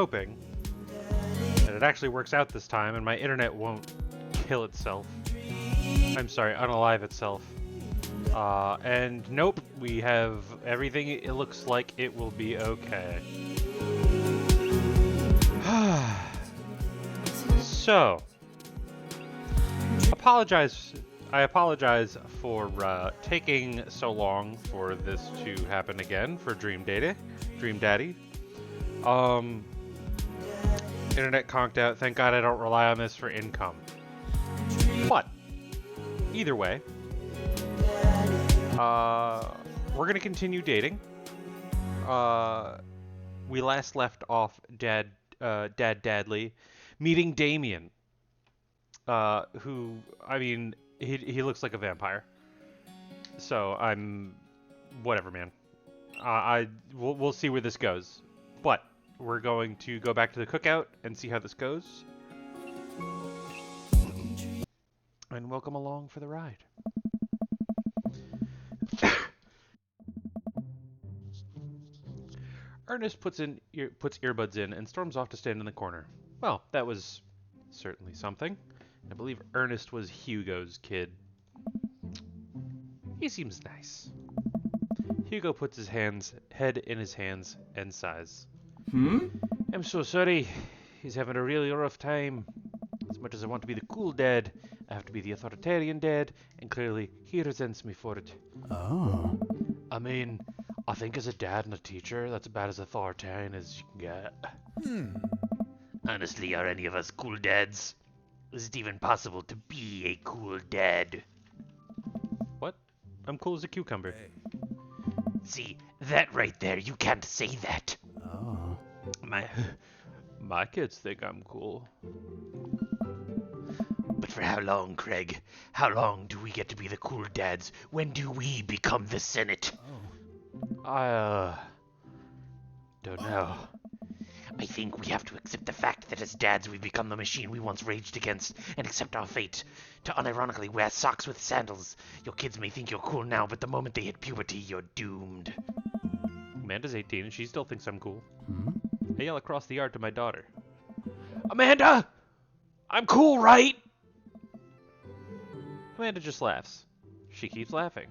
hoping that it actually works out this time and my internet won't kill itself. I'm sorry, unalive itself. And nope, we have everything. It looks like it will be okay. So, I apologize for taking so long for this to happen again for Dream Daddy. Internet conked out. Thank God I don't rely on this for income. But either way, we're gonna continue dating. We last left off Dad Dadley meeting Damien, who, I mean, he looks like a vampire. So I'm whatever, man. We'll see where this goes. But we're going to go back to the cookout and see how this goes. And welcome along for the ride. Ernest puts earbuds in and storms off to stand in the corner. Well, that was certainly something. I believe Ernest was Hugo's kid. He seems nice. Hugo puts his head in his hands and sighs. I'm so sorry. He's having a really rough time. As much as I want to be the cool dad, I have to be the authoritarian dad, and clearly he resents me for it. Oh. I mean, I think as a dad and a teacher, that's about as authoritarian as you can get. Honestly, are any of us cool dads? Is it even possible to be a cool dad? What? I'm cool as a cucumber. Hey. See, that right there, you can't say that. Oh. My kids think I'm cool. But for how long, Craig? How long do we get to be the cool dads? When do we become the Senate? Oh. I, don't know. I think we have to accept the fact that as dads we've become the machine we once raged against, and accept our fate to unironically wear socks with sandals. Your kids may think you're cool now, but the moment they hit puberty, you're doomed. Amanda's 18 and she still thinks I'm cool. I yell across the yard to my daughter. Amanda! I'm cool, right? Amanda just laughs. She keeps laughing.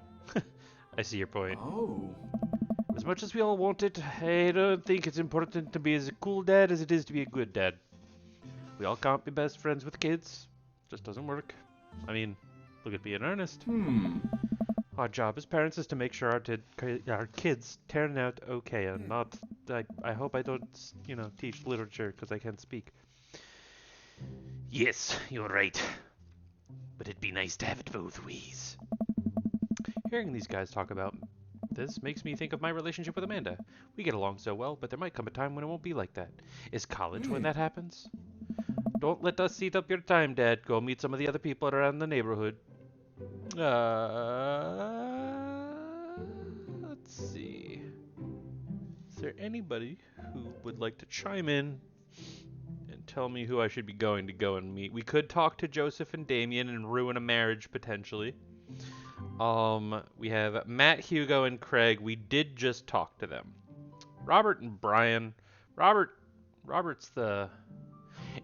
I see your point. Oh. As much as we all want it, I don't think it's important to be as a cool dad as it is to be a good dad. We all can't be best friends with kids. Just doesn't work. I mean, look at me and Ernest. Our job as parents is to make sure our kids turn out okay and not... I hope I don't, teach literature because I can't speak. Yes, you're right. But it'd be nice to have it both ways. Hearing these guys talk about this makes me think of my relationship with Amanda. We get along so well, but there might come a time when it won't be like that. Is college when that happens? Don't let us eat up your time, Dad. Go meet some of the other people around the neighborhood. Let's see. Is there anybody who would like to chime in and tell me who I should be going to go and meet? We could talk to Joseph and Damien and ruin a marriage, potentially. We have Matt, Hugo, and Craig. We did just talk to them. Robert and Brian. Robert's the...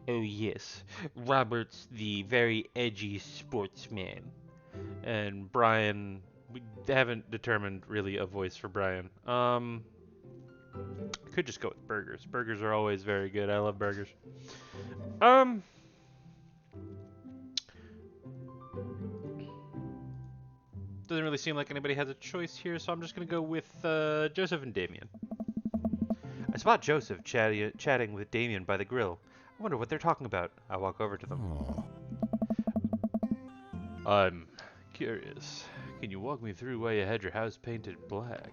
Oh, yes. Robert's the very edgy sportsman. And Brian... We haven't determined, really, a voice for Brian. Could just go with burgers. Burgers are always very good. I love burgers. Doesn't really seem like anybody has a choice here, so I'm just going to go with Joseph and Damien. I spot Joseph chatting with Damien by the grill. I wonder what they're talking about. I walk over to them. Oh. I'm curious. Can you walk me through why you had your house painted black?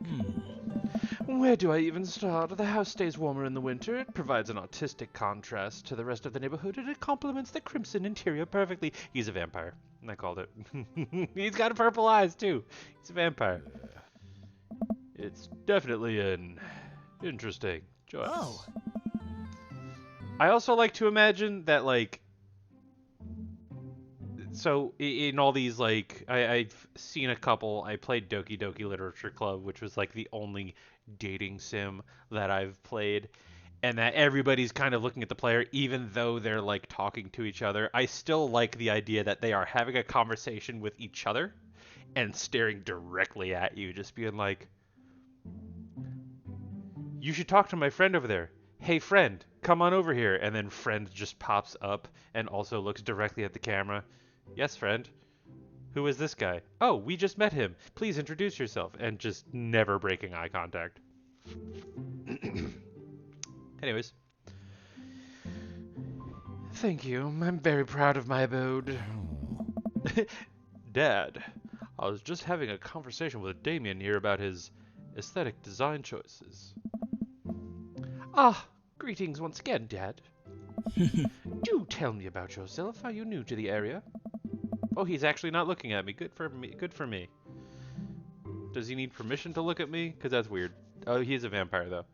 Where do I even start? The house stays warmer in the winter. It provides an artistic contrast to the rest of the neighborhood, and it complements the crimson interior perfectly. He's a vampire. I called it. He's got purple eyes, too. He's a vampire. It's definitely an interesting choice. Oh. I also like to imagine that, like... So, in all these, like... I've seen a couple... I played Doki Doki Literature Club, which was, like, the only dating sim that I've played. and that everybody's kind of looking at the player even though they're like talking to each other. I still like the idea that they are having a conversation with each other and staring directly at you, just being like, you should talk to my friend over there. Hey friend, come on over here. And then friend just pops up and also looks directly at the camera. Yes, friend. Who is this guy? Oh, we just met him. Please introduce yourself. And just never breaking eye contact. Anyways. Thank you. I'm very proud of my abode. Dad, I was just having a conversation with Damien here about his aesthetic design choices. Ah, greetings once again, Dad. Do tell me about yourself. Are you new to the area? Oh, he's actually not looking at me. Good for me. Good for me. Does he need permission to look at me? Because that's weird. Oh, he is a vampire, though.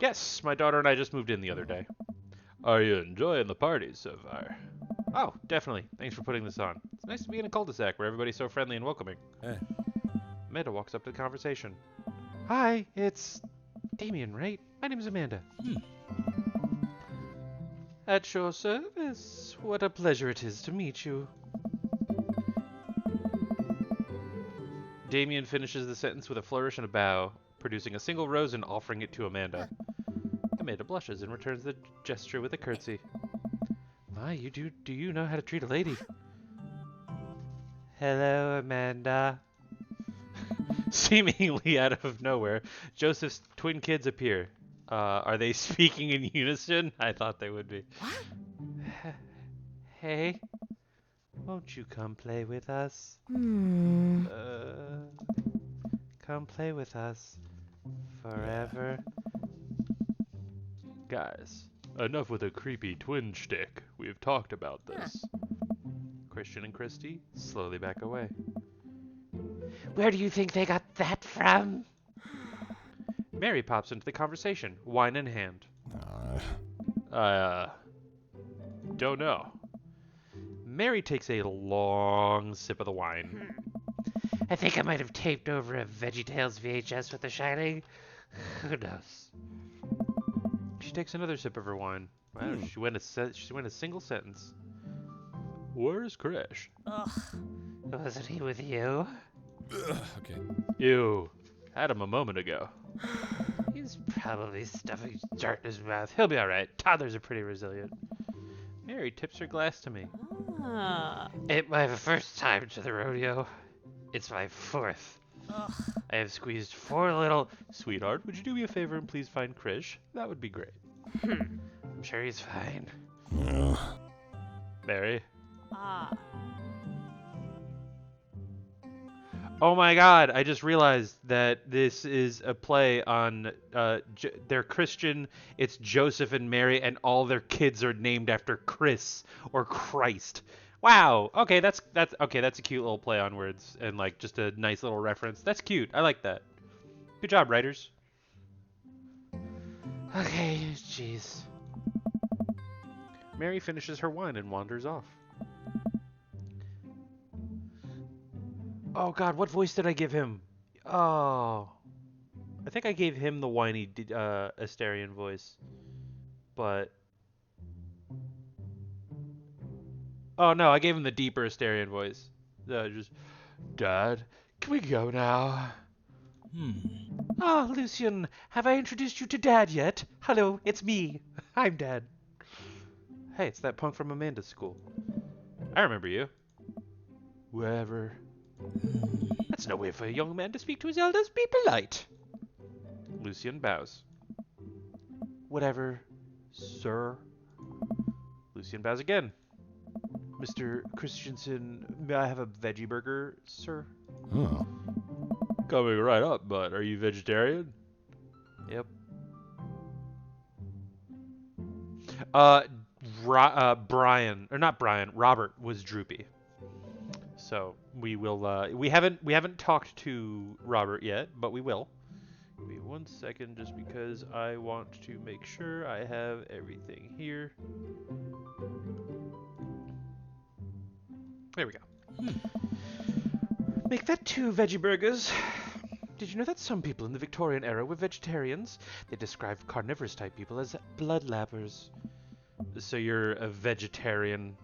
Yes, my daughter and I just moved in the other day. Are you enjoying the party so far? Oh, definitely. Thanks for putting this on. It's nice to be in a cul-de-sac where everybody's so friendly and welcoming. Hey. Amanda walks up to the conversation. Hi, it's Damien, right? My name is Amanda. At your service. What a pleasure it is to meet you. Damien finishes the sentence with a flourish and a bow, producing a single rose and offering it to Amanda. Amanda blushes and returns the gesture with a curtsy. My, do you know how to treat a lady? Hello, Amanda. Seemingly out of nowhere, Joseph's twin kids appear. Are they speaking in unison? I thought they would be. What? Hey, won't you come play with us? Come play with us forever. Guys, enough with a creepy twin shtick. We've talked about this. Christian and Christy slowly back away. Where do you think they got that from? Mary pops into the conversation, wine in hand. Don't know. Mary takes a long sip of the wine. I think I might have taped over a VeggieTales VHS with The Shining. Who knows? She takes another sip of her wine. Wow, she went a single sentence. Where's Krish? Wasn't he with you? Okay. Ew. Had him a moment ago. He's probably stuffing dirt in his mouth. He'll be alright. Toddlers are pretty resilient. Mary tips her glass to me. Ain't my first time to the rodeo. It's my fourth. I have squeezed 4 little... Sweetheart, would you do me a favor and please find Krish? That would be great. I'm sure he's fine. Mary? Oh my god, I just realized that this is a play on, they're Christian, it's Joseph and Mary, and all their kids are named after Chris, or Christ. Wow, okay, that's a cute little play on words, and like, just a nice little reference. That's cute, I like that. Good job, writers. Okay, jeez. Mary finishes her wine and wanders off. Oh god, what voice did I give him? Oh. I think I gave him the whiny Asterian voice. But... Oh no, I gave him the deeper Asterian voice. Just... Dad, can we go now? Ah, Lucian, have I introduced you to Dad yet? Hello, it's me. I'm Dad. Hey, it's that punk from Amanda's school. I remember you. Wherever. That's no way for a young man to speak to his elders. Be polite. Lucian bows. Whatever, sir. Lucian bows again. Mr. Christensen, may I have a veggie burger, sir? Oh. Coming right up, but are you vegetarian? Yep. Robert was droopy. So we will. We haven't talked to Robert yet, but we will. Give me 1 second, just because I want to make sure I have everything here. There we go. Make that 2 veggie burgers. Did you know that some people in the Victorian era were vegetarians? They described carnivorous type people as bloodlappers. So you're a vegetarian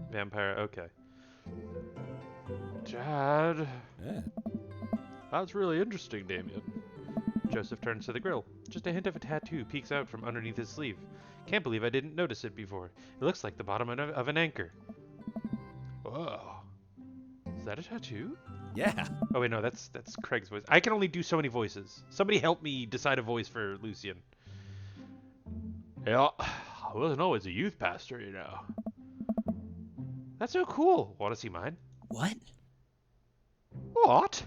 vampire? Okay. Dad. Yeah. That's really interesting, Damien. Joseph turns to the grill. Just a hint of a tattoo peeks out from underneath his sleeve. Can't believe I didn't notice it before. It looks like the bottom of an anchor. Whoa. Is that a tattoo? Yeah. Oh wait, no, that's Craig's voice. I can only do so many voices. Somebody help me decide a voice for Lucian. Yeah, I wasn't always a youth pastor, you know. That's so cool. Want to see mine? What? What?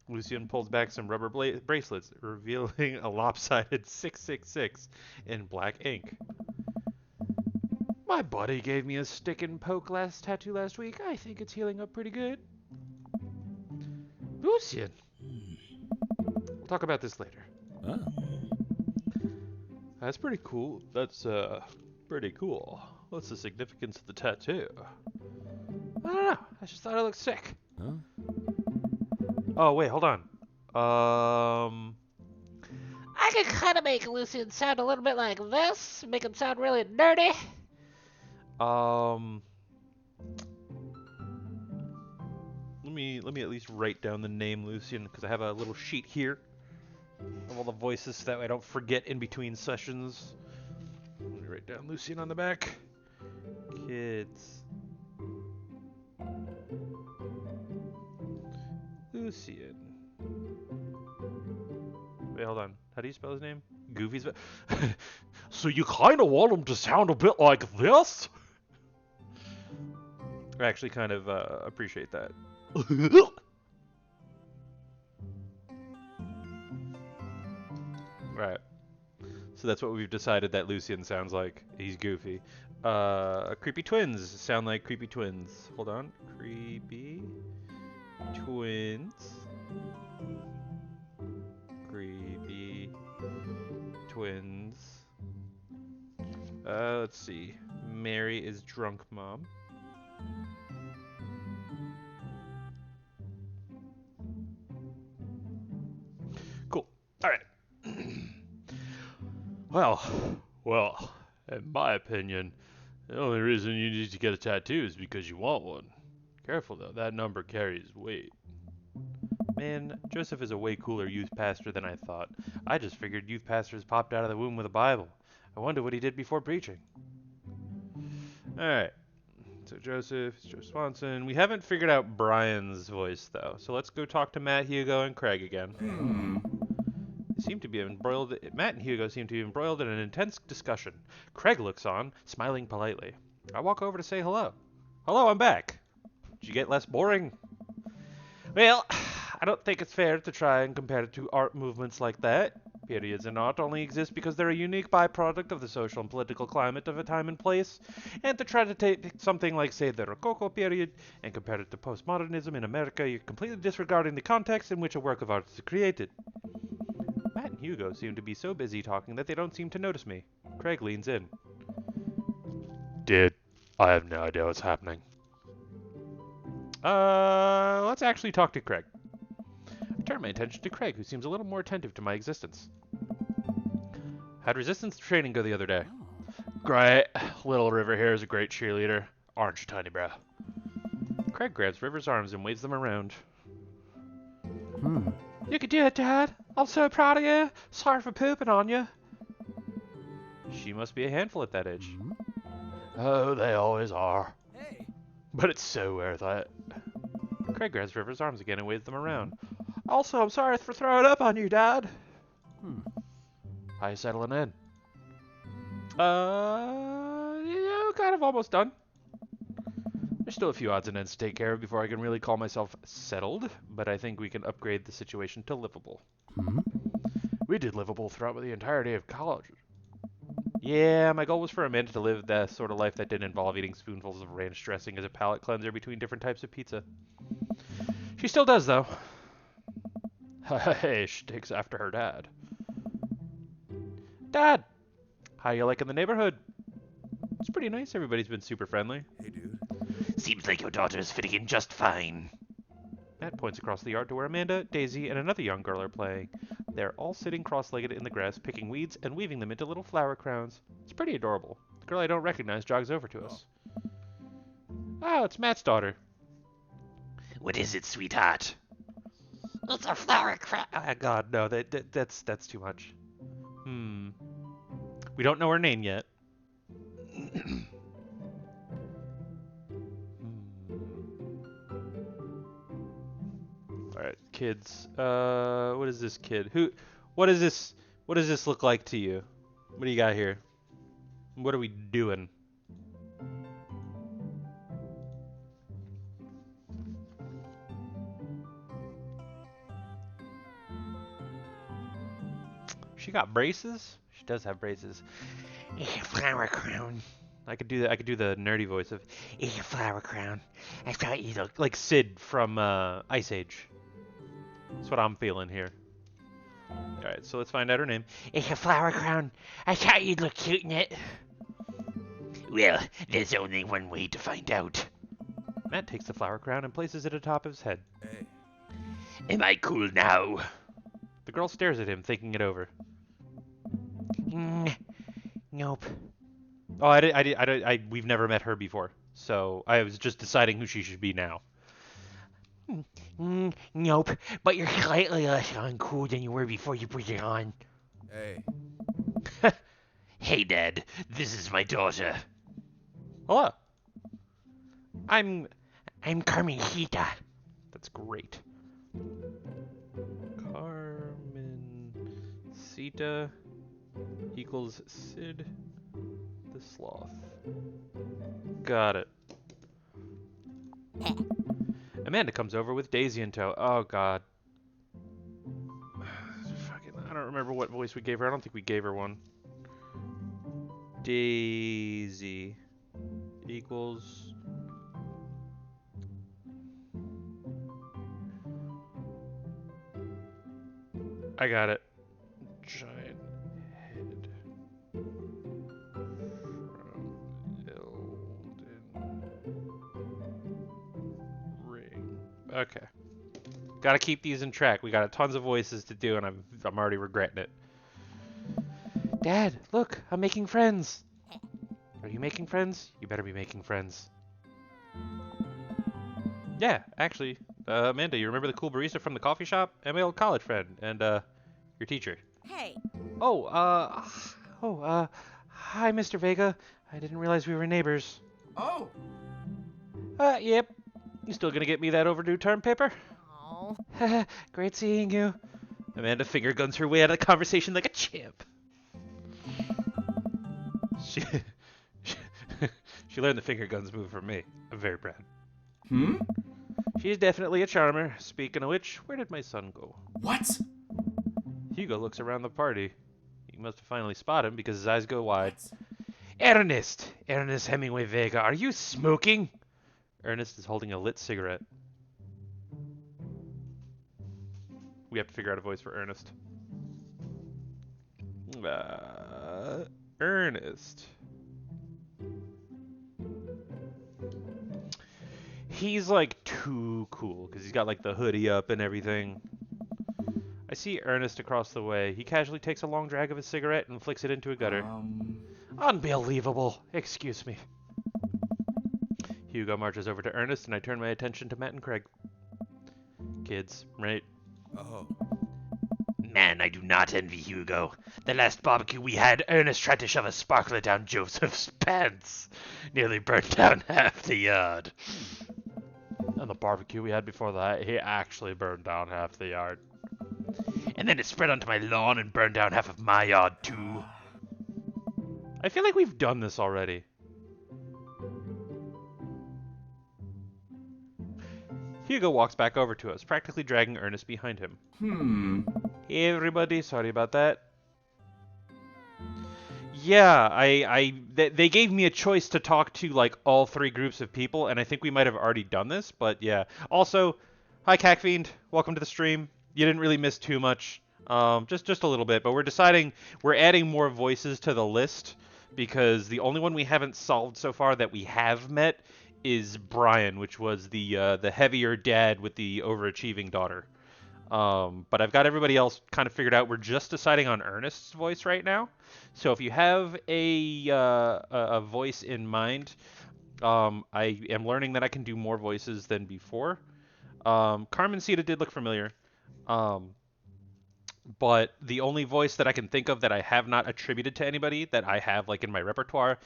Lucian pulls back some rubber bracelets, revealing a lopsided 666 in black ink. My buddy gave me a stick and poke tattoo last week. I think it's healing up pretty good. Lucian. We'll talk about this later. Oh. That's pretty cool. That's pretty cool. What's the significance of the tattoo? I don't know. I just thought it looked sick. Huh? Oh wait, hold on. I could kind of make Lucian sound a little bit like this, make him sound really nerdy. Let me at least write down the name Lucian because I have a little sheet here of all the voices so that way I don't forget in between sessions. Let me write down Lucian on the back. Kids. Lucian. Wait, hold on. How do you spell his name? Goofy's. So you kind of want him to sound a bit like this? I actually kind of appreciate that. Right. So that's what we've decided that Lucian sounds like. He's goofy. Creepy twins sound like creepy twins. Hold on. Creepy twins. Creepy twins. Let's see. Mary is drunk mom. Cool. All right. Well, in my opinion, the only reason you need to get a tattoo is because you want one. Careful though, that number carries weight. Man, Joseph is a way cooler youth pastor than I thought. I just figured youth pastors popped out of the womb with a Bible. I wonder what he did before preaching. Alright. So Joseph, Joe Swanson. We haven't figured out Brian's voice though. So let's go talk to Matt, Hugo, and Craig again. Matt and Hugo seem to be embroiled in an intense discussion. Craig looks on, smiling politely. I walk over to say hello. Hello, I'm back. Did you get less boring? Well, I don't think it's fair to try and compare it to art movements like that. Periods in art only exist because they're a unique byproduct of the social and political climate of a time and place, and to try to take something like, say, the Rococo period and compare it to postmodernism in America, you're completely disregarding the context in which a work of art is created. Matt and Hugo seem to be so busy talking that they don't seem to notice me. Craig leans in. Dude, I have no idea what's happening. Let's actually talk to Craig. I turn my attention to Craig, who seems a little more attentive to my existence. How'd resistance training go the other day? Great. Little River here is a great cheerleader. Aren't you, tiny bro? Craig grabs River's arms and waves them around. You can do it, Dad. I'm so proud of you. Sorry for pooping on you. She must be a handful at that age. Oh, they always are. Hey. But it's so worth it. Craig grabs River's arms again and waves them around. Also, I'm sorry for throwing up on you, Dad. How you settling in? Kind of almost done. There's still a few odds and ends to take care of before I can really call myself settled, but I think we can upgrade the situation to livable. We did livable throughout the entirety of college. Yeah, my goal was for Amanda to live the sort of life that didn't involve eating spoonfuls of ranch dressing as a palate cleanser between different types of pizza. She still does, though. Hey, she takes after her dad. Dad! How you liking the neighborhood? It's pretty nice. Everybody's been super friendly. Hey, dude. Seems like your daughter is fitting in just fine. Matt points across the yard to where Amanda, Daisy, and another young girl are playing. They're all sitting cross-legged in the grass, picking weeds and weaving them into little flower crowns. It's pretty adorable. The girl I don't recognize jogs over to us. Oh, it's Matt's daughter. What is it, sweetheart? It's a flower crown. Ah, God, no, that's too much. We don't know her name yet. Alright, kids. What is this kid? What does this look like to you? What do you got here? What are we doing? She got braces? She does have braces. It's a flower crown. I could do that. I could do the nerdy voice of It's a flower crown. I thought you'd look. like Sid from Ice Age. That's what I'm feeling here. Alright, so let's find out her name. It's a flower crown. I thought you'd look cute in it. Well, there's only one way to find out. Matt takes the flower crown and places it atop his head. Hey. Am I cool now? The girl stares at him, thinking it over. Nope. Oh, we've never met her before, so I was just deciding who she should be now. Nope. But you're slightly less uncool than you were before you put it on. Hey. Hey, Dad. This is my daughter. Hello. I'm Carmencita. That's great. Carmencita equals Sid the Sloth. Got it. Amanda comes over with Daisy in tow. Oh, God. Fucking, I don't remember what voice we gave her. I don't think we gave her one. Daisy equals... I got it. Giant head from Elden Ring. Okay. Gotta keep these in track. We got tons of voices to do, and I'm already regretting it. Dad, look, I'm making friends. Are you making friends? You better be making friends. Yeah, actually, Amanda, you remember the cool barista from the coffee shop? And my old college friend, and your teacher. Hey. Hi, Mr. Vega. I didn't realize we were neighbors. Oh. Yep. You still gonna get me that overdue term paper? Oh. Great seeing you. Amanda finger guns her way out of the conversation like a champ. She learned the finger guns move from me. I'm very proud. She's definitely a charmer. Speaking of which, where did my son go? What? Hugo looks around the party. He must have finally spotted him because his eyes go wide. What? Ernest Hemingway Vega, are you smoking? Ernest is holding a lit cigarette. We have to figure out a voice for Ernest. Ernest. He's like too cool because he's got like the hoodie up and everything. I see Ernest across the way. He casually takes a long drag of his cigarette and flicks it into a gutter. Unbelievable. Excuse me. Hugo marches over to Ernest and I turn my attention to Matt and Craig. Kids, right? Oh. Man, I do not envy Hugo. The last barbecue we had, Ernest tried to shove a sparkler down Joseph's pants. Nearly burnt down half the yard. And the barbecue we had before that, he actually burned down half the yard. And then it spread onto my lawn and burned down half of my yard, too. I feel like we've done this already. Hugo walks back over to us, practically dragging Ernest behind him. Hey everybody, sorry about that. Yeah, they gave me a choice to talk to like all three groups of people, and I think we might have already done this, but yeah. Also, hi Cacfiend, welcome to the stream. You didn't really miss too much, just a little bit, but we're adding more voices to the list because the only one we haven't solved so far that we have met is Brian, which was the heavier dad with the overachieving daughter. But I've got everybody else kind of figured out. We're just deciding on Ernest's voice right now. So if you have a voice in mind, I am learning that I can do more voices than before. Carmencita did look familiar. But the only voice that I can think of that I have not attributed to anybody that I have like in my repertoire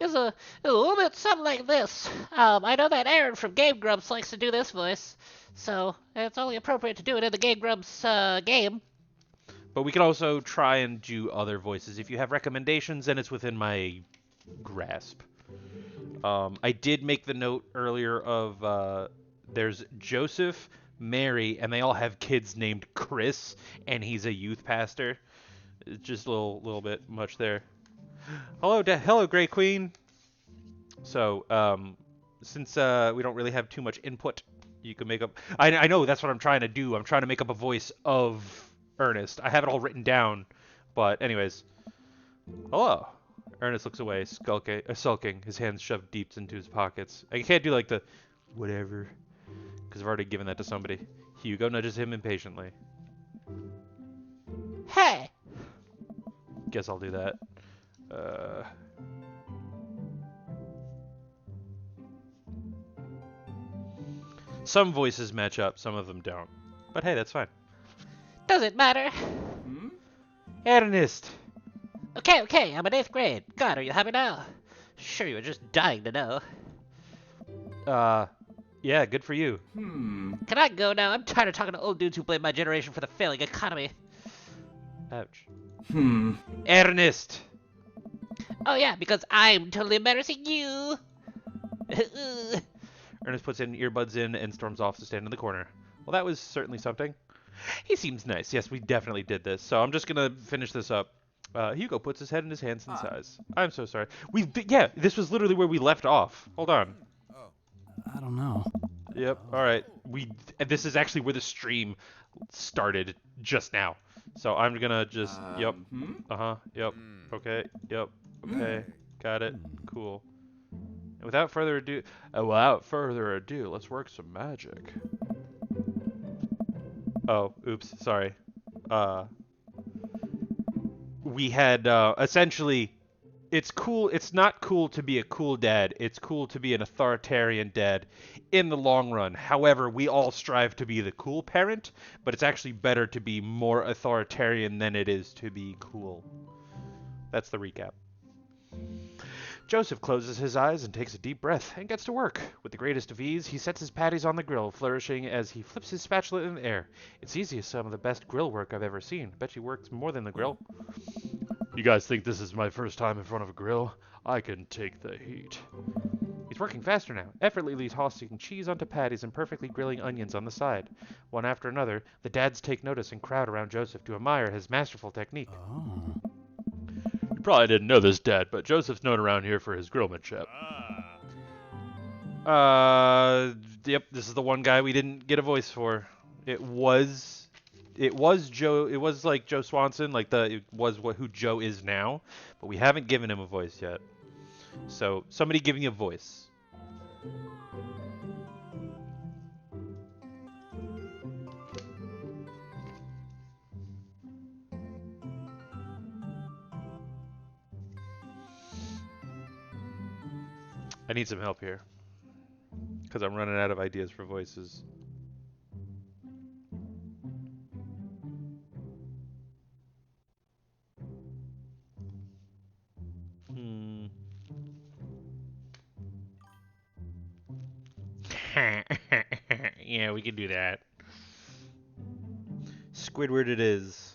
Is a little bit something like this. I know that Aaron from Game Grumps likes to do this voice, so it's only appropriate to do it in the Game Grumps game. But we can also try and do other voices. If you have recommendations, then it's within my grasp. I did make the note earlier of there's Joseph, Mary, and they all have kids named Chris, and he's a youth pastor. It's just a little bit much there. Hello, Grey Queen. So, since we don't really have too much input, you can make up. I know that's what I'm trying to do. I'm trying to make up a voice of Ernest. I have it all written down, but anyways. Hello. Ernest looks away, sulking, his hands shoved deep into his pockets. I can't do like the whatever, because I've already given that to somebody. Hugo nudges him impatiently. Hey! Guess I'll do that. Some voices match up, some of them don't. But hey, that's fine. Does it matter? Ernest! Okay, I'm in 8th grade. God, are you happy now? Sure, you were just dying to know. Yeah, good for you. Can I go now? I'm tired of talking to old dudes who blame my generation for the failing economy. Ouch. Ernest! Oh yeah, because I'm totally embarrassing you. Ernest puts in earbuds in and storms off to stand in the corner. Well, that was certainly something. He seems nice. Yes, we definitely did this. So I'm just gonna finish this up. Hugo puts his head in his hands and sighs. I'm so sorry. Yeah, this was literally where we left off. Hold on. I don't know. Yep. All right. This is actually where the stream started just now. So I'm gonna just. Yep. Yep. Okay. Yep. Okay. Got it. Cool. And without further ado, let's work some magic. Oh, oops. Sorry. We had essentially. It's cool. It's not cool to be a cool dad. It's cool to be an authoritarian dad in the long run. However, we all strive to be the cool parent, but it's actually better to be more authoritarian than it is to be cool. That's the recap. Joseph closes his eyes and takes a deep breath and gets to work. With the greatest of ease, he sets his patties on the grill, flourishing as he flips his spatula in the air. It's easy as some of the best grill work I've ever seen. Bet he works more than the grill. You guys think this is my first time in front of a grill? I can take the heat. He's working faster now, effortlessly tossing cheese onto patties and perfectly grilling onions on the side. One after another, the dads take notice and crowd around Joseph to admire his masterful technique. Oh. You probably didn't know this, Dad, but Joseph's known around here for his grillmanship. Yep, this is the one guy we didn't get a voice for. It was Joe. It was like Joe Swanson, it was who Joe is now, but we haven't given him a voice yet. So somebody give me a voice. I need some help here, because I'm running out of ideas for voices. Yeah, we can do that. Squidward it is.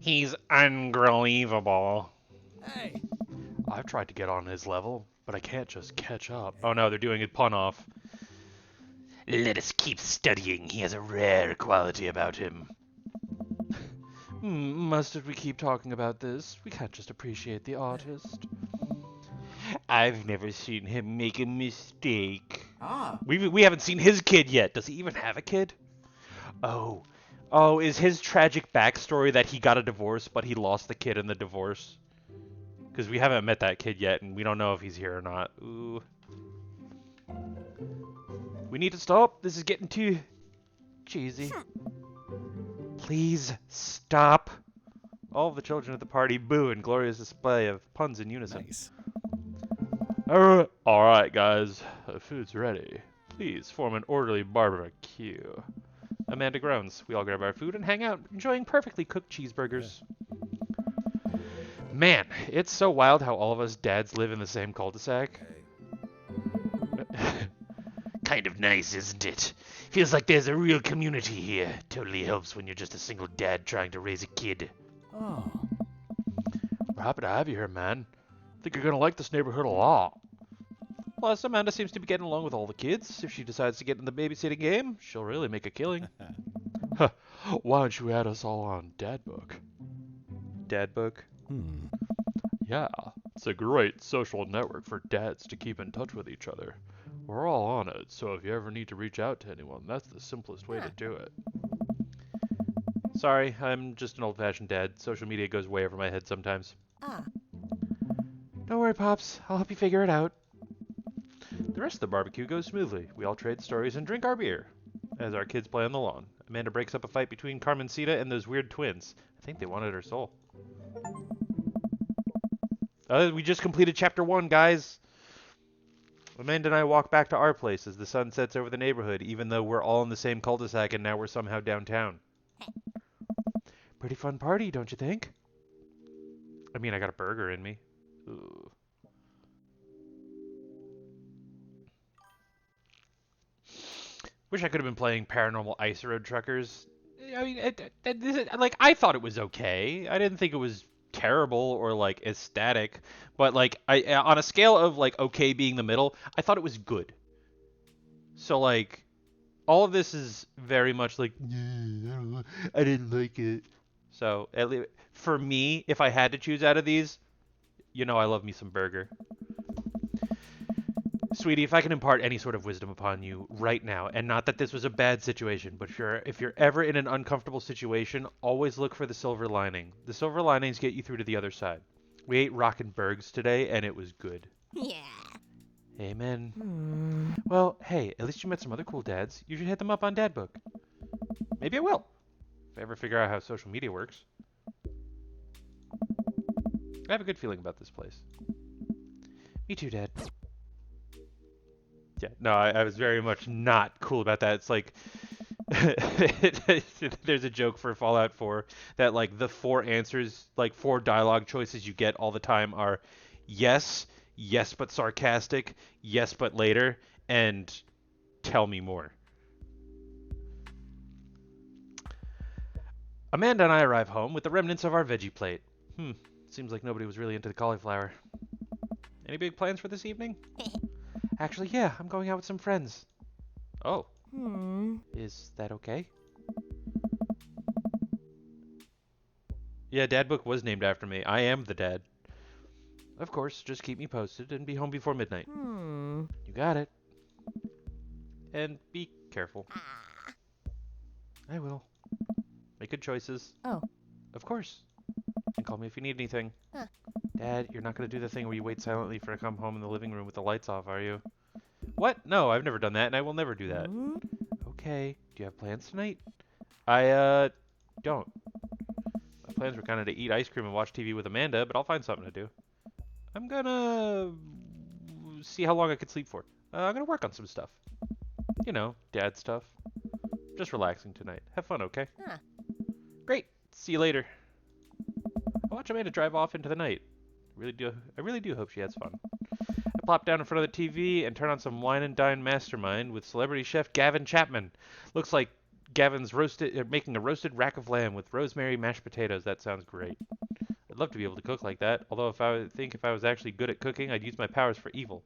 He's unbelievable. Hey! I've tried to get on his level, but I can't just catch up. Oh no, they're doing a pun off. Let us keep studying. He has a rare quality about him. Must we keep talking about this? We can't just appreciate the artist. I've never seen him make a mistake. Ah! We haven't seen his kid yet. Does he even have a kid? Oh, Oh, is his tragic backstory that he got a divorce, but he lost the kid in the divorce? Because we haven't met that kid yet, and we don't know if he's here or not. Ooh. We need to stop. This is getting too cheesy. Please stop. All of the children at the party boo in glorious display of puns in unison. Nice. Alright, guys. The food's ready. Please form an orderly barbecue. Amanda groans. We all grab our food and hang out, enjoying perfectly cooked cheeseburgers. Man, it's so wild how all of us dads live in the same cul-de-sac. Hey. Kind of nice, isn't it? Feels like there's a real community here. Totally helps when you're just a single dad trying to raise a kid. Oh. We're happy to have you here, man. Think you're gonna like this neighborhood a lot. Plus, Amanda seems to be getting along with all the kids. If she decides to get in the babysitting game, she'll really make a killing. Huh. Why don't you add us all on Dadbook? Dadbook? Yeah, it's a great social network for dads to keep in touch with each other. We're all on it, so if you ever need to reach out to anyone, that's the simplest way to do it. Sorry, I'm just an old-fashioned dad. Social media goes way over my head sometimes. Don't worry, Pops. I'll help you figure it out. The rest of the barbecue goes smoothly. We all trade stories and drink our beer as our kids play on the lawn. Amanda breaks up a fight between Carmencita and those weird twins. I think they wanted her soul. We just completed chapter 1, guys. Amanda and I walk back to our place as the sun sets over the neighborhood, even though we're all in the same cul-de-sac and now we're somehow downtown. Pretty fun party, don't you think? I mean, I got a burger in me. Ooh. Wish I could have been playing Paranormal Ice Road Truckers. I mean, like, I thought it was okay. I didn't think it was terrible or, like, ecstatic. But, like, on a scale of, like, okay being the middle, I thought it was good. So, like, all of this is very much like, I didn't like it. So, at least, for me, if I had to choose out of these, you know I love me some burger. Sweetie, if I can impart any sort of wisdom upon you right now, and not that this was a bad situation, but if you're ever in an uncomfortable situation, always look for the silver lining. The silver linings get you through to the other side. We ate Rockin' Bergs today, and it was good. Yeah. Amen. Well, hey, at least you met some other cool dads. You should hit them up on Dadbook. Maybe I will, if I ever figure out how social media works. I have a good feeling about this place. Me too, Dad. Yeah, no, I was very much not cool about that. It's like, there's a joke for Fallout 4 that, like, the 4 answers, like, 4 dialogue choices you get all the time are yes, yes but sarcastic, yes but later, and tell me more. Amanda and I arrive home with the remnants of our veggie plate. Seems like nobody was really into the cauliflower. Any big plans for this evening? Actually, yeah, I'm going out with some friends. Oh. Is that okay? Yeah, Dadbook was named after me. I am the dad. Of course, just keep me posted and be home before midnight. You got it. And be careful. I will. Make good choices. Oh. Of course. And call me if you need anything. Huh. Dad, you're not going to do the thing where you wait silently for I come home in the living room with the lights off, are you? What? No, I've never done that, and I will never do that. Okay. Do you have plans tonight? I, don't. My plans were kind of to eat ice cream and watch TV with Amanda, but I'll find something to do. I'm gonna see how long I could sleep for. I'm gonna work on some stuff. You know, dad stuff. Just relaxing tonight. Have fun, okay? Huh. Great. See you later. I watch Amanda drive off into the night. I really do hope she has fun. I plop down in front of the TV and turn on some Wine and Dine Mastermind with celebrity chef Gavin Chapman. Looks like Gavin's making a roasted rack of lamb with rosemary mashed potatoes. That sounds great. I'd love to be able to cook like that. Although if I was actually good at cooking, I'd use my powers for evil.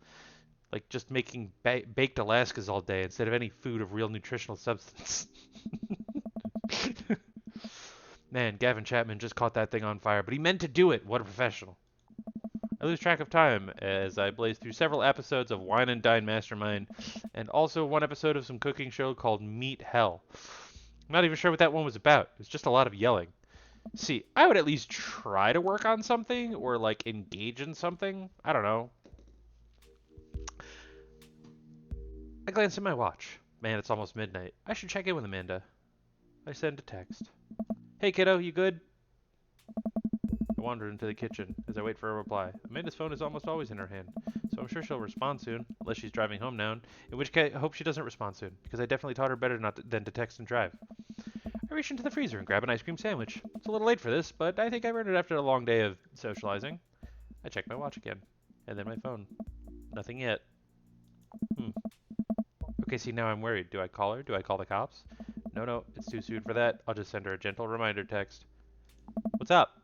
Like just making baked Alaskas all day instead of any food of real nutritional substance. Man, Gavin Chapman just caught that thing on fire, but he meant to do it. What a professional. I lose track of time as I blaze through several episodes of Wine and Dine Mastermind and also one episode of some cooking show called Meat Hell. I'm not even sure what that one was about. It was just a lot of yelling. See, I would at least try to work on something or like engage in something. I don't know. I glance at my watch. Man, it's almost midnight. I should check in with Amanda. I send a text. Hey kiddo, you good? I wander into the kitchen as I wait for a reply. Amanda's phone is almost always in her hand, so I'm sure she'll respond soon, unless she's driving home now, in which case I hope she doesn't respond soon, because I definitely taught her better than to text and drive. I reach into the freezer and grab an ice cream sandwich. It's a little late for this, but I think I've earned it after a long day of socializing. I check my watch again, and then my phone. Nothing yet. Okay, see, now I'm worried. Do I call her? Do I call the cops? No, it's too soon for that. I'll just send her a gentle reminder text. What's up?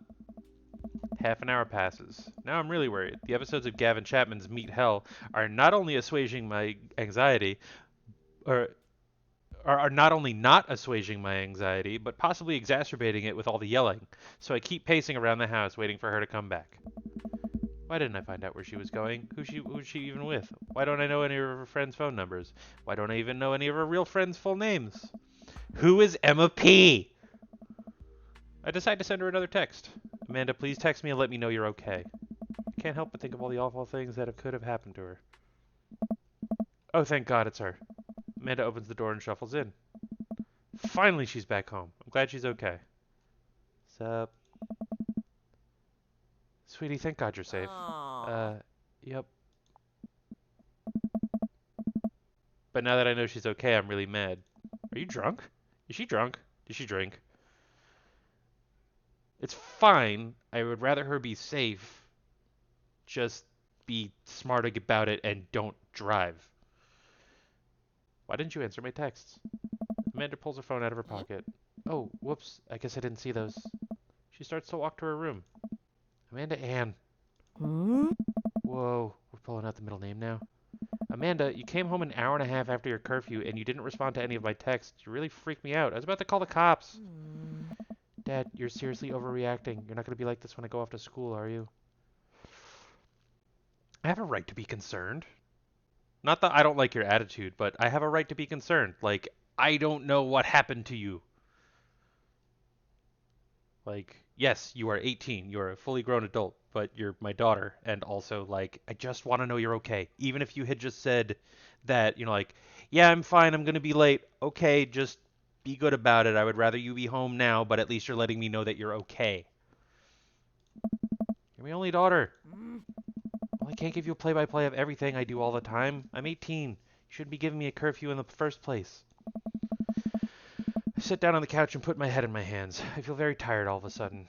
Half an hour passes. Now I'm really worried. The episodes of Gavin Chapman's Meet Hell are not only assuaging my anxiety, or are not only not assuaging my anxiety, but possibly exacerbating it with all the yelling. So I keep pacing around the house waiting for her to come back. Why didn't I find out where she was going? Who's she even with? Why don't I know any of her friends' phone numbers? Why don't I even know any of her real friends' full names? Who is Emma P? I decide to send her another text. Amanda, please text me and let me know you're okay. I can't help but think of all the awful things that could have happened to her. Oh, thank God it's her. Amanda opens the door and shuffles in. Finally, she's back home. I'm glad she's okay. Sup? Sweetie, thank God you're safe. Yep. But now that I know she's okay, I'm really mad. Are you drunk? Is she drunk? Did she drink? It's fine. I would rather her be safe. Just be smart about it and don't drive. Why didn't you answer my texts? Amanda pulls her phone out of her pocket. Oh, whoops. I guess I didn't see those. She starts to walk to her room. Amanda Ann. Whoa, we're pulling out the middle name now. Amanda, you came home an hour and a half after your curfew and you didn't respond to any of my texts. You really freaked me out. I was about to call the cops. Dad, you're seriously overreacting. You're not going to be like this when I go off to school, are you? I have a right to be concerned. Not that I don't like your attitude, but I have a right to be concerned. Like, I don't know what happened to you. Like, yes, you are 18. You're a fully grown adult, but you're my daughter. And also, like, I just want to know you're okay. Even if you had just said that, like, yeah, I'm fine. I'm going to be late. Okay, just be good about it. I would rather you be home now, but at least you're letting me know that you're okay. You're my only daughter. Well, I can't give you a play-by-play of everything I do all the time. I'm 18. You shouldn't be giving me a curfew in the first place. I sit down on the couch and put my head in my hands. I feel very tired all of a sudden.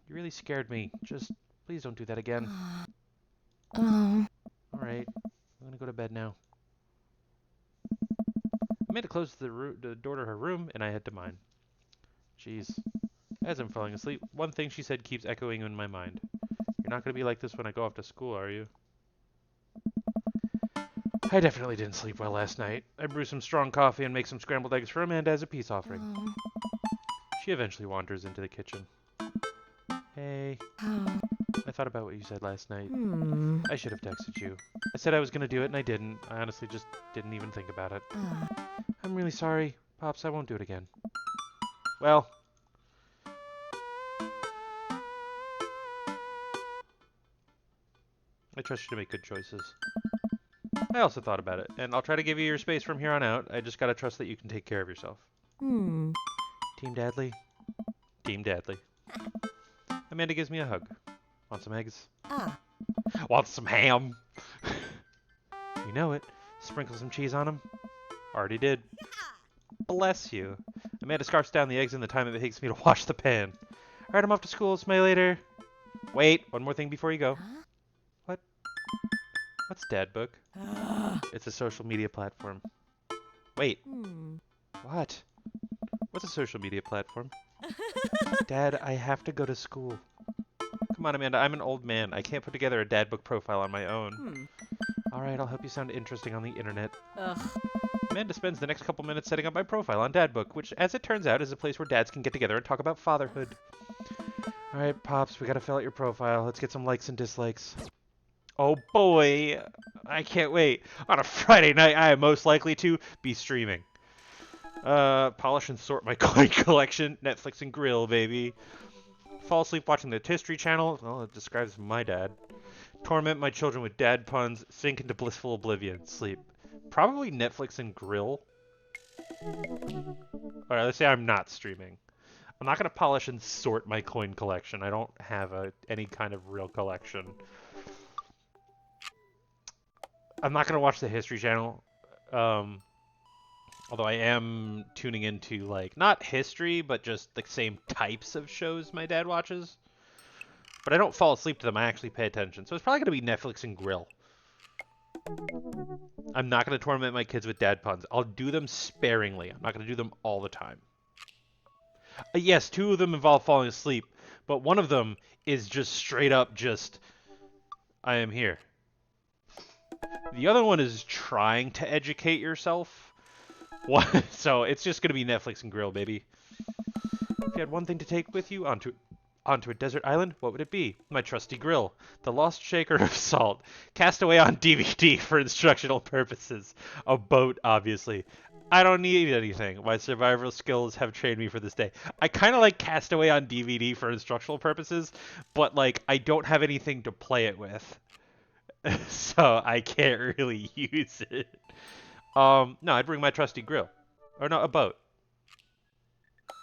You really scared me. Just, please don't do that again. Alright, I'm gonna go to bed now. Amanda closed the door to her room, and I head to mine. Jeez. As I'm falling asleep, one thing she said keeps echoing in my mind. You're not gonna be like this when I go off to school, are you? I definitely didn't sleep well last night. I brew some strong coffee and make some scrambled eggs for Amanda as a peace offering. She eventually wanders into the kitchen. Hey. I thought about what you said last night. I should have texted you. I said I was gonna do it and I didn't. I honestly just didn't even think about it. I'm really sorry. Pops, I won't do it again. Well. I trust you to make good choices. I also thought about it, and I'll try to give you your space from here on out. I just gotta trust that you can take care of yourself. Team Dadley? Team Dadley. Amanda gives me a hug. Want some eggs? Want some ham? You know it. Sprinkle some cheese on them. Already did. Bless you. Amanda scarfs down the eggs in the time it takes me to wash the pan. Alright, I'm off to school. Smell you later. Wait, one more thing before you go. What? What's Dadbook? It's a social media platform. Wait. What? What's a social media platform? Dad, I have to go to school. Come on, Amanda, I'm an old man. I can't put together a Dadbook profile on my own. Alright, I'll help you sound interesting on the internet. Amanda spends the next couple minutes setting up my profile on Dadbook, which, as it turns out, is a place where dads can get together and talk about fatherhood. Alright, Pops, we gotta fill out your profile. Let's get some likes and dislikes. Oh boy, I can't wait. On a Friday night, I am most likely to be streaming. Polish and sort my coin collection. Netflix and grill, baby. Fall asleep watching the History Channel. Well, it describes my dad. Torment my children with dad puns. Sink into blissful oblivion. Sleep. Probably Netflix and grill. Alright, let's say I'm not streaming. I'm not going to polish and sort my coin collection. I don't have any kind of real collection. I'm not going to watch the History Channel. Although I am tuning into, like, not history, but just the same types of shows my dad watches. But I don't fall asleep to them. I actually pay attention. So it's probably going to be Netflix and grill. I'm not going to torment my kids with dad puns. I'll do them sparingly. I'm not going to do them all the time. Yes, 2 of them involve falling asleep, but one of them is just straight up just, I am here. The other one is trying to educate yourself. So it's just going to be Netflix and grill, baby. If you had one thing to take with you onto a desert island, what would it be? My trusty grill. The lost shaker of salt. Cast away on DVD for instructional purposes. A boat, obviously. I don't need anything. My survival skills have trained me for this day. I kind of like Castaway on DVD for instructional purposes, but like I don't have anything to play it with. So I can't really use it. No, I'd bring my trusty grill. Or no, a boat.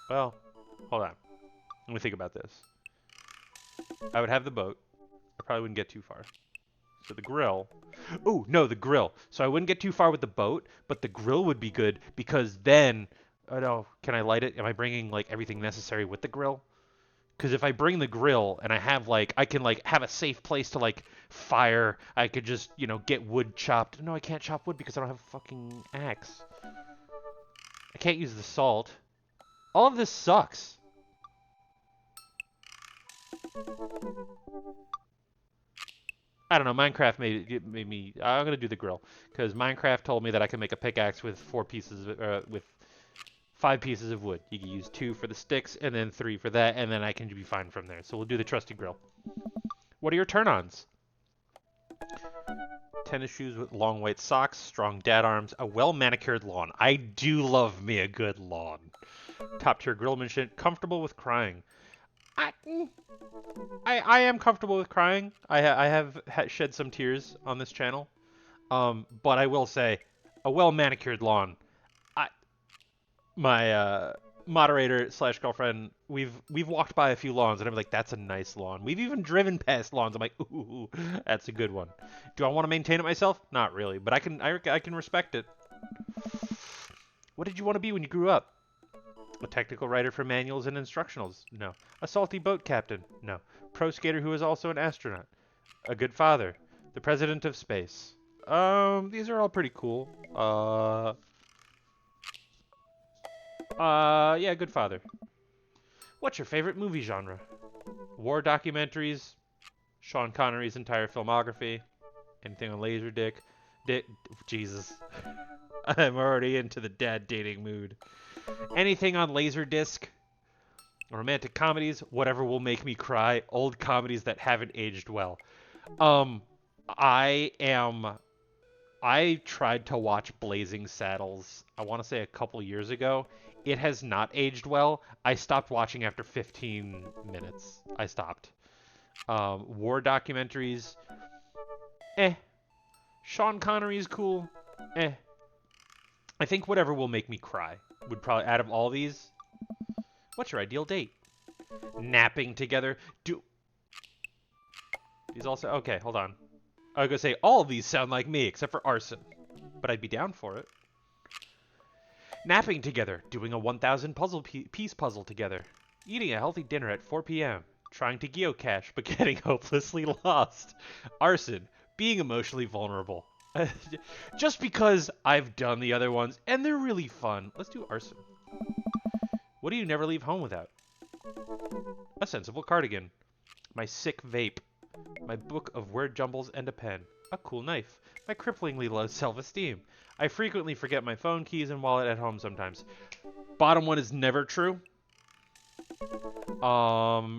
Well, hold on. Let me think about this. I would have the boat. I probably wouldn't get too far. So the grill. Ooh, no, the grill. So I wouldn't get too far with the boat, but the grill would be good because then, oh no, can I light it? Am I bringing like everything necessary with the grill? Because if I bring the grill and I have like, I can like have a safe place to like fire. I could just, you know, get wood chopped. No, I can't chop wood because I don't have a fucking axe. I can't use the salt. All of this sucks. I don't know, Minecraft made me, I'm going to do the grill, because Minecraft told me that I can make a pickaxe with 5 pieces of wood. You can use 2 for the sticks, and then 3 for that, and then I can be fine from there. So we'll do the trusty grill. What are your turn-ons? Tennis shoes with long white socks, strong dad arms, a well-manicured lawn. I do love me a good lawn. Top-tier grillmanship, comfortable with crying. I am comfortable with crying. I have shed some tears on this channel. But I will say, a well-manicured lawn. My moderator / girlfriend, we've walked by a few lawns and I'm like, that's a nice lawn. We've even driven past lawns. I'm like, ooh, that's a good one. Do I want to maintain it myself? Not really, but I can respect it. What did you want to be when you grew up? A technical writer for manuals and instructionals? No. A salty boat captain? No. Pro skater who is also an astronaut? A good father? The president of space? These are all pretty cool. Yeah, good father. What's your favorite movie genre? War documentaries? Sean Connery's entire filmography? Anything on Laserdisc? Jesus. I'm already into the dad dating mood. Anything on Laserdisc? Romantic comedies? Whatever will make me cry. Old comedies that haven't aged well. I tried to watch Blazing Saddles, I want to say a couple years ago. It has not aged well. I stopped watching after 15 minutes. I stopped. War documentaries? Sean Connery is cool? I think whatever will make me cry would probably, out of all these. What's your ideal date? Napping together. These also, okay, hold on. I was gonna say all of these sound like me except for arson, but I'd be down for it. Napping together, doing a 1,000 piece puzzle together, eating a healthy dinner at 4 p.m., trying to geocache but getting hopelessly lost. Arson, being emotionally vulnerable. Just because I've done the other ones and they're really fun. Let's do arson. What do you never leave home without? A sensible cardigan. My sick vape. My book of word jumbles and a pen. A cool knife. My cripplingly low self-esteem. I frequently forget my phone keys and wallet at home sometimes. Bottom one is never true.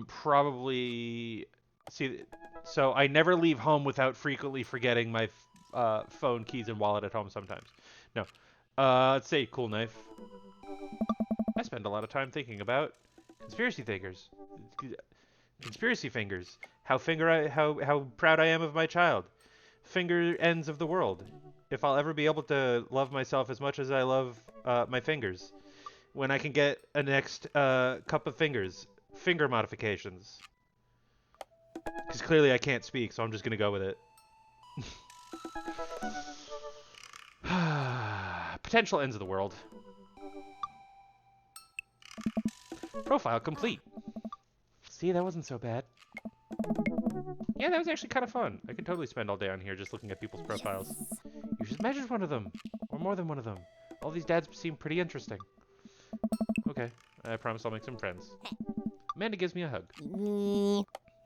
Probably... See, so I never leave home without frequently forgetting my phone keys and wallet at home sometimes. No. Let's say cool knife. I spend a lot of time thinking about conspiracy thinkers. Conspiracy fingers. How proud I am of my child. Finger ends of the world. If I'll ever be able to love myself as much as I love my fingers. When I can get a next cup of fingers. Finger modifications. Because clearly I can't speak, so I'm just going to go with it. Potential ends of the world. Profile complete. See, that wasn't so bad. Yeah, that was actually kind of fun. I could totally spend all day on here just looking at people's profiles. You should measure one of them, or more than one of them. All these dads seem pretty interesting. Okay, I promise I'll make some friends. Amanda gives me a hug.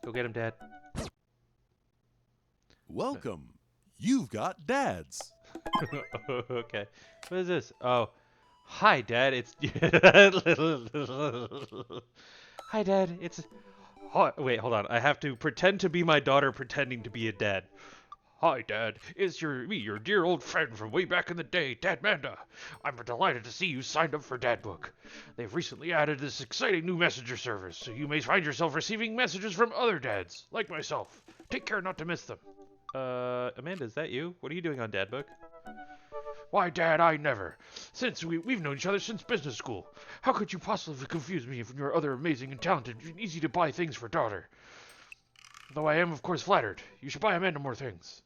Go get him, Dad. Welcome. You've got dads. Okay. What is this? Oh. Hi, Dad. It's... Hi, Dad. It's... Oh, wait, hold on. I have to pretend to be my daughter pretending to be a dad. Hi, Dad. It's me, your dear old friend from way back in the day, Dad Manda. I'm delighted to see you signed up for Dadbook. They've recently added this exciting new messenger service, so you may find yourself receiving messages from other dads, like myself. Take care not to miss them. Amanda, is that you? What are you doing on Dadbook? Why, Dad, I never. Since we've known each other since business school. How could you possibly confuse me from your other amazing and talented and easy-to-buy things for daughter? Though I am, of course, flattered. You should buy Amanda more things.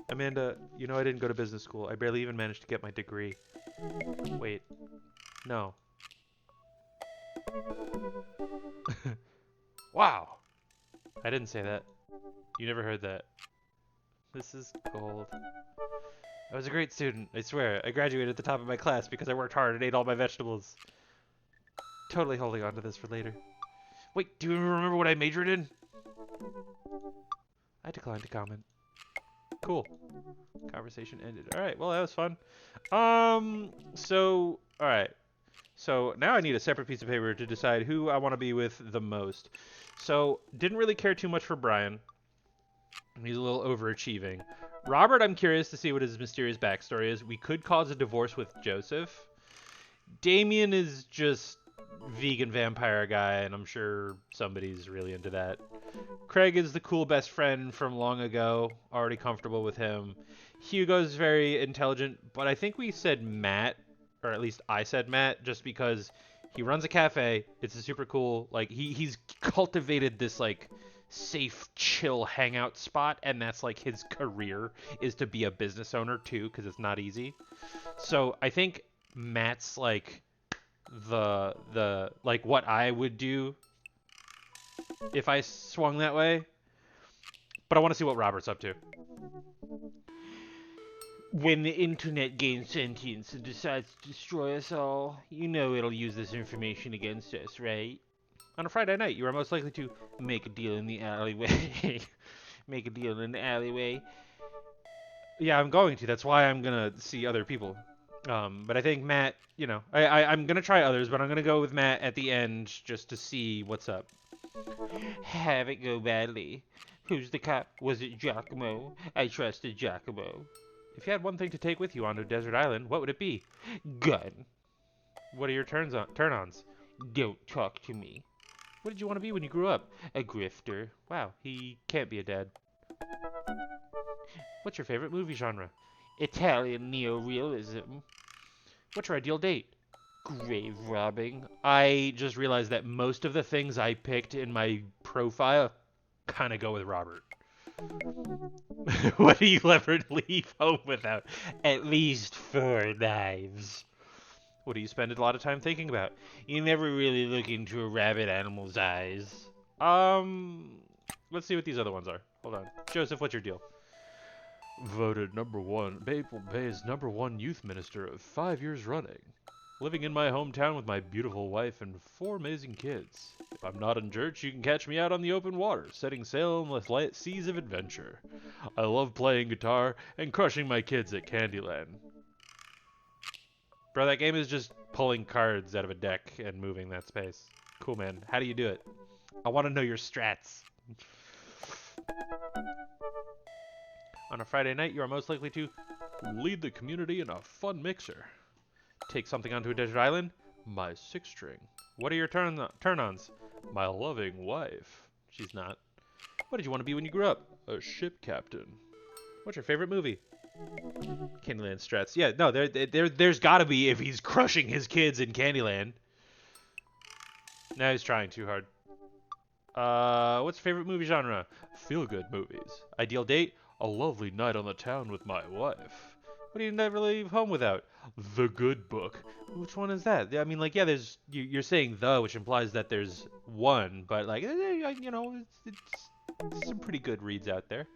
Amanda, you know I didn't go to business school. I barely even managed to get my degree. Wait. No. Wow. I didn't say that. You never heard that. This is gold. I was a great student, I swear. I graduated at the top of my class because I worked hard and ate all my vegetables. Totally holding on to this for later. Wait, do you remember what I majored in? I declined to comment. Cool. Conversation ended. Alright, well that was fun. Alright. So now I need a separate piece of paper to decide who I want to be with the most. So, didn't really care too much for Brian. He's a little overachieving. Robert, I'm curious to see what his mysterious backstory is. We could cause a divorce with Joseph. Damien is just vegan vampire guy, and I'm sure somebody's really into that. Craig is the cool best friend from long ago, already comfortable with him. Hugo's very intelligent, but I think we said Matt, or at least I said Matt, just because he runs a cafe. It's a super cool, like, he's cultivated this, like, safe, chill hangout spot, and that's like his career is to be a business owner too, because it's not easy. So I think Matt's like the like what I would do if I swung that way. But I want to see what Robert's up to. When the internet gains sentience and decides to destroy us all, you know it'll use this information against us, right? On a Friday night, you are most likely to make a deal in the alleyway. Make a deal in the alleyway. Yeah, I'm going to. That's why I'm going to see other people. But I think Matt, you know, I'm going to try others, but I'm going to go with Matt at the end just to see what's up. Have it go badly. Who's the cop? Was it Giacomo? I trusted Giacomo. If you had one thing to take with you onto a desert island, what would it be? Gun. What are your turn-ons? Don't talk to me. What did you want to be when you grew up? A grifter. Wow, he can't be a dad. What's your favorite movie genre? Italian neorealism. What's your ideal date? Grave robbing. I just realized that most of the things I picked in my profile kind of go with Robert. What do you ever leave home without? At least 4 knives. What do you spend a lot of time thinking about? You never really look into a rabid animal's eyes. Let's see what these other ones are. Hold on. Joseph, what's your deal? Voted #1, Maple Bay's #1 youth minister of 5 years running. Living in my hometown with my beautiful wife and 4 amazing kids. If I'm not in church, you can catch me out on the open water, setting sail on the seas of adventure. I love playing guitar and crushing my kids at Candyland. Bro, that game is just pulling cards out of a deck and moving that space. Cool, man. How do you do it? I want to know your strats. On a Friday night, you are most likely to lead the community in a fun mixer. take something onto a desert island? My six string. What are your turn-ons? My loving wife. She's not. What did you want to be when you grew up? A ship captain. What's your favorite movie? Candyland strats. Yeah, no, there's gotta be if he's crushing his kids in Candyland. Now he's trying too hard. What's your favorite movie genre? Feel-good movies. Ideal date? A lovely night on the town with my wife. What do you never leave home without? The Good Book. Which one is that? I mean, like, yeah, there's you're saying the, which implies that there's one, but like, you know, it's some pretty good reads out there.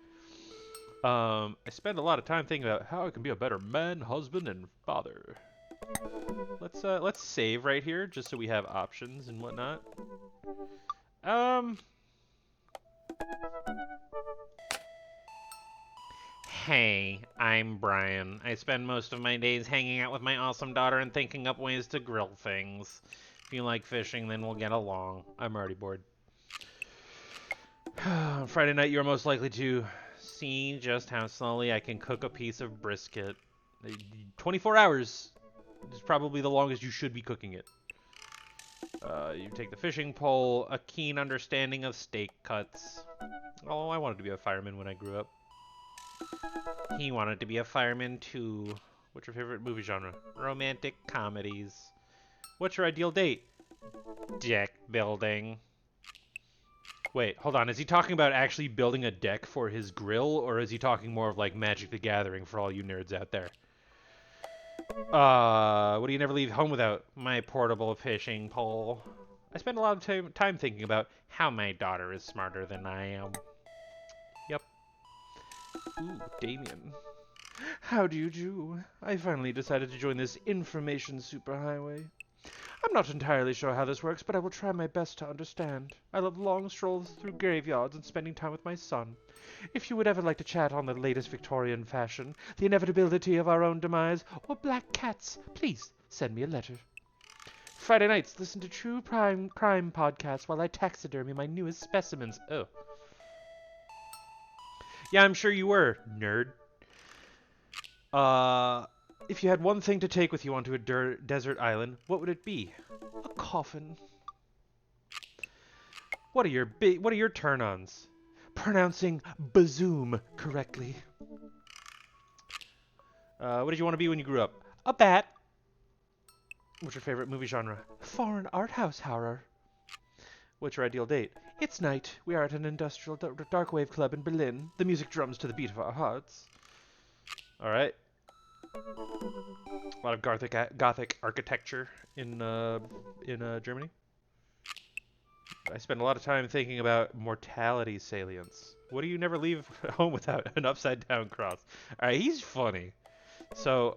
I spend a lot of time thinking about how I can be a better man, husband, and father. Let's save right here just so we have options and whatnot. Hey, I'm Brian. I spend most of my days hanging out with my awesome daughter and thinking up ways to grill things. If you like fishing, then we'll get along. I'm already bored. Friday night, you're most likely to see just how slowly I can cook a piece of brisket. 24 hours is probably the longest you should be cooking it. You take the fishing pole, a keen understanding of steak cuts. Oh, I wanted to be a fireman when I grew up. He wanted to be a fireman too. What's your favorite movie genre? Romantic comedies. What's your ideal date? Deck building. Wait, hold on. Is he talking about actually building a deck for his grill, or is he talking more of like Magic the Gathering for all you nerds out there? What do you never leave home without? My portable fishing pole. I spend a lot of time thinking about how my daughter is smarter than I am. Yep. Ooh, Damien. How do you do? I finally decided to join this information superhighway. I'm not entirely sure how this works, but I will try my best to understand. I love long strolls through graveyards and spending time with my son. If you would ever like to chat on the latest Victorian fashion, the inevitability of our own demise, or black cats, please send me a letter. Friday nights, listen to true crime podcasts while I taxidermy my newest specimens. Oh. Yeah, I'm sure you were, nerd. If you had one thing to take with you onto a desert island, what would it be? A coffin. What are your turn-ons? Pronouncing bazoom correctly. What did you want to be when you grew up? A bat. What's your favorite movie genre? Foreign art house horror. What's your ideal date? It's night. We are at an industrial dark wave club in Berlin. The music drums to the beat of our hearts. All right. A lot of Gothic architecture in Germany. I spend a lot of time thinking about mortality salience. What do you never leave home without? An upside down cross. All right, he's funny. So,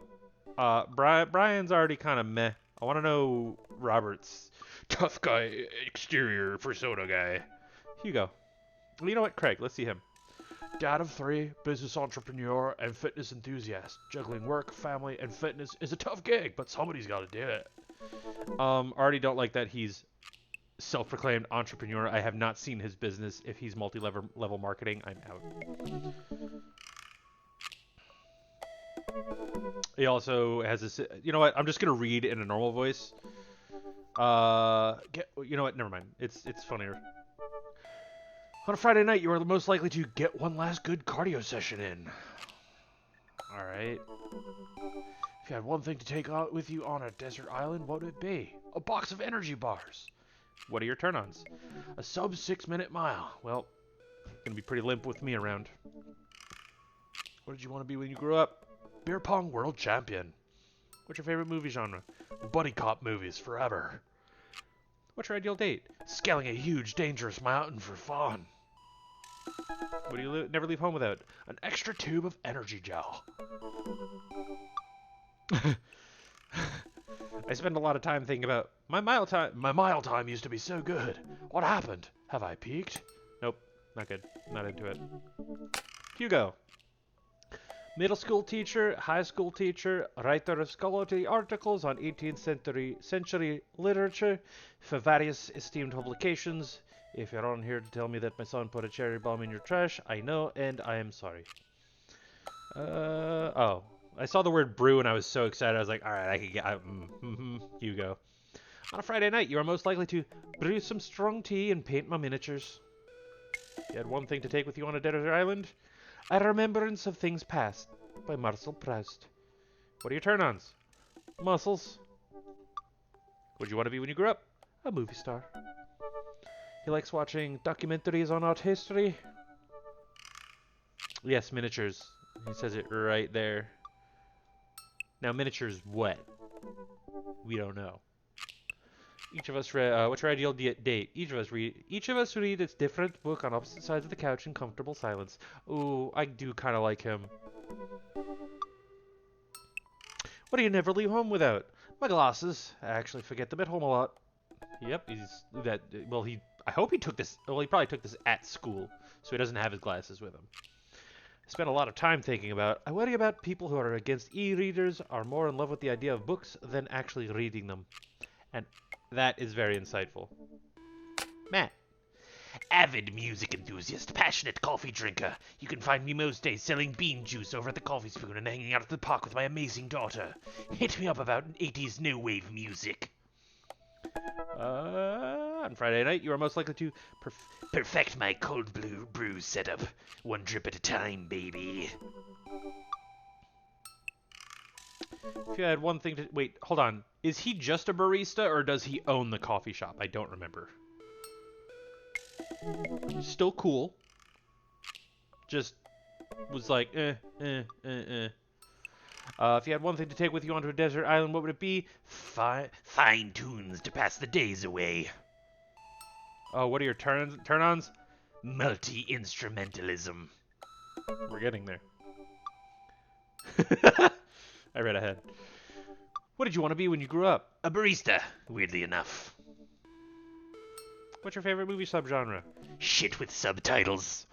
Brian's already kind of meh. I want to know Robert's tough guy exterior persona guy. Hugo. Well, you know what, Craig? Let's see him. Dad of 3, business entrepreneur, and fitness enthusiast. Juggling work, family, and fitness is a tough gig, but somebody's got to do it. Already don't like that he's self-proclaimed entrepreneur. I have not seen his business. If he's multi-level marketing, I'm out. He also has this. You know what? I'm just gonna read in a normal voice. You know what? Never mind. It's funnier. On a Friday night, you are most likely to get one last good cardio session in. All right. If you had one thing to take out with you on a desert island, what would it be? A box of energy bars. What are your turn-ons? A sub 6-minute mile. Well, gonna be pretty limp with me around. What did you want to be when you grew up? Beer pong world champion. What's your favorite movie genre? Buddy cop movies forever. What's your ideal date? Scaling a huge, dangerous mountain for fun. What do you never leave home without? An extra tube of energy gel. I spend a lot of time thinking about my mile time. My mile time used to be so good. What happened? Have I peaked? Nope, not good. Not into it. Hugo. Middle school teacher, high school teacher, writer of scholarly articles on 18th century literature for various esteemed publications. If you're on here to tell me that my son put a cherry bomb in your trash, I know, and I am sorry. I saw the word brew and I was so excited. I was like, all right, I can get Hugo. On a Friday night, you are most likely to brew some strong tea and paint my miniatures. You had one thing to take with you on a desert island. A Remembrance of Things Past by Marcel Proust. What are your turn-ons? Muscles. What did you want to be when you grew up? A movie star. He likes watching documentaries on art history. Yes, miniatures. He says it right there. Now, miniatures what? We don't know. Each of us read. What's your ideal date? Each of us read its different book on opposite sides of the couch in comfortable silence. Ooh, I do kind of like him. What do you never leave home without? My glasses. I actually forget them at home a lot. Yep, he's that. Well, I hope he took this. Well, he probably took this at school, so he doesn't have his glasses with him. I spent a lot of time thinking about. I worry about people who are against e-readers are more in love with the idea of books than actually reading them, and that is very insightful. Matt. Avid music enthusiast, passionate coffee drinker. You can find me most days selling bean juice over at the Coffee Spoon and hanging out at the park with my amazing daughter. Hit me up about 80s new wave music. On Friday night, you are most likely to perfect my cold brew setup. One drip at a time, baby. If you had one thing to... Wait, hold on. Is he just a barista, or does he own the coffee shop? I don't remember. He's still cool. Just was like, If you had one thing to take with you onto a desert island, what would it be? Fine tunes to pass the days away. Oh, what are your turn-ons? Multi-instrumentalism. We're getting there. I read ahead. What did you want to be when you grew up? A barista, weirdly enough. What's your favorite movie subgenre? Shit with subtitles.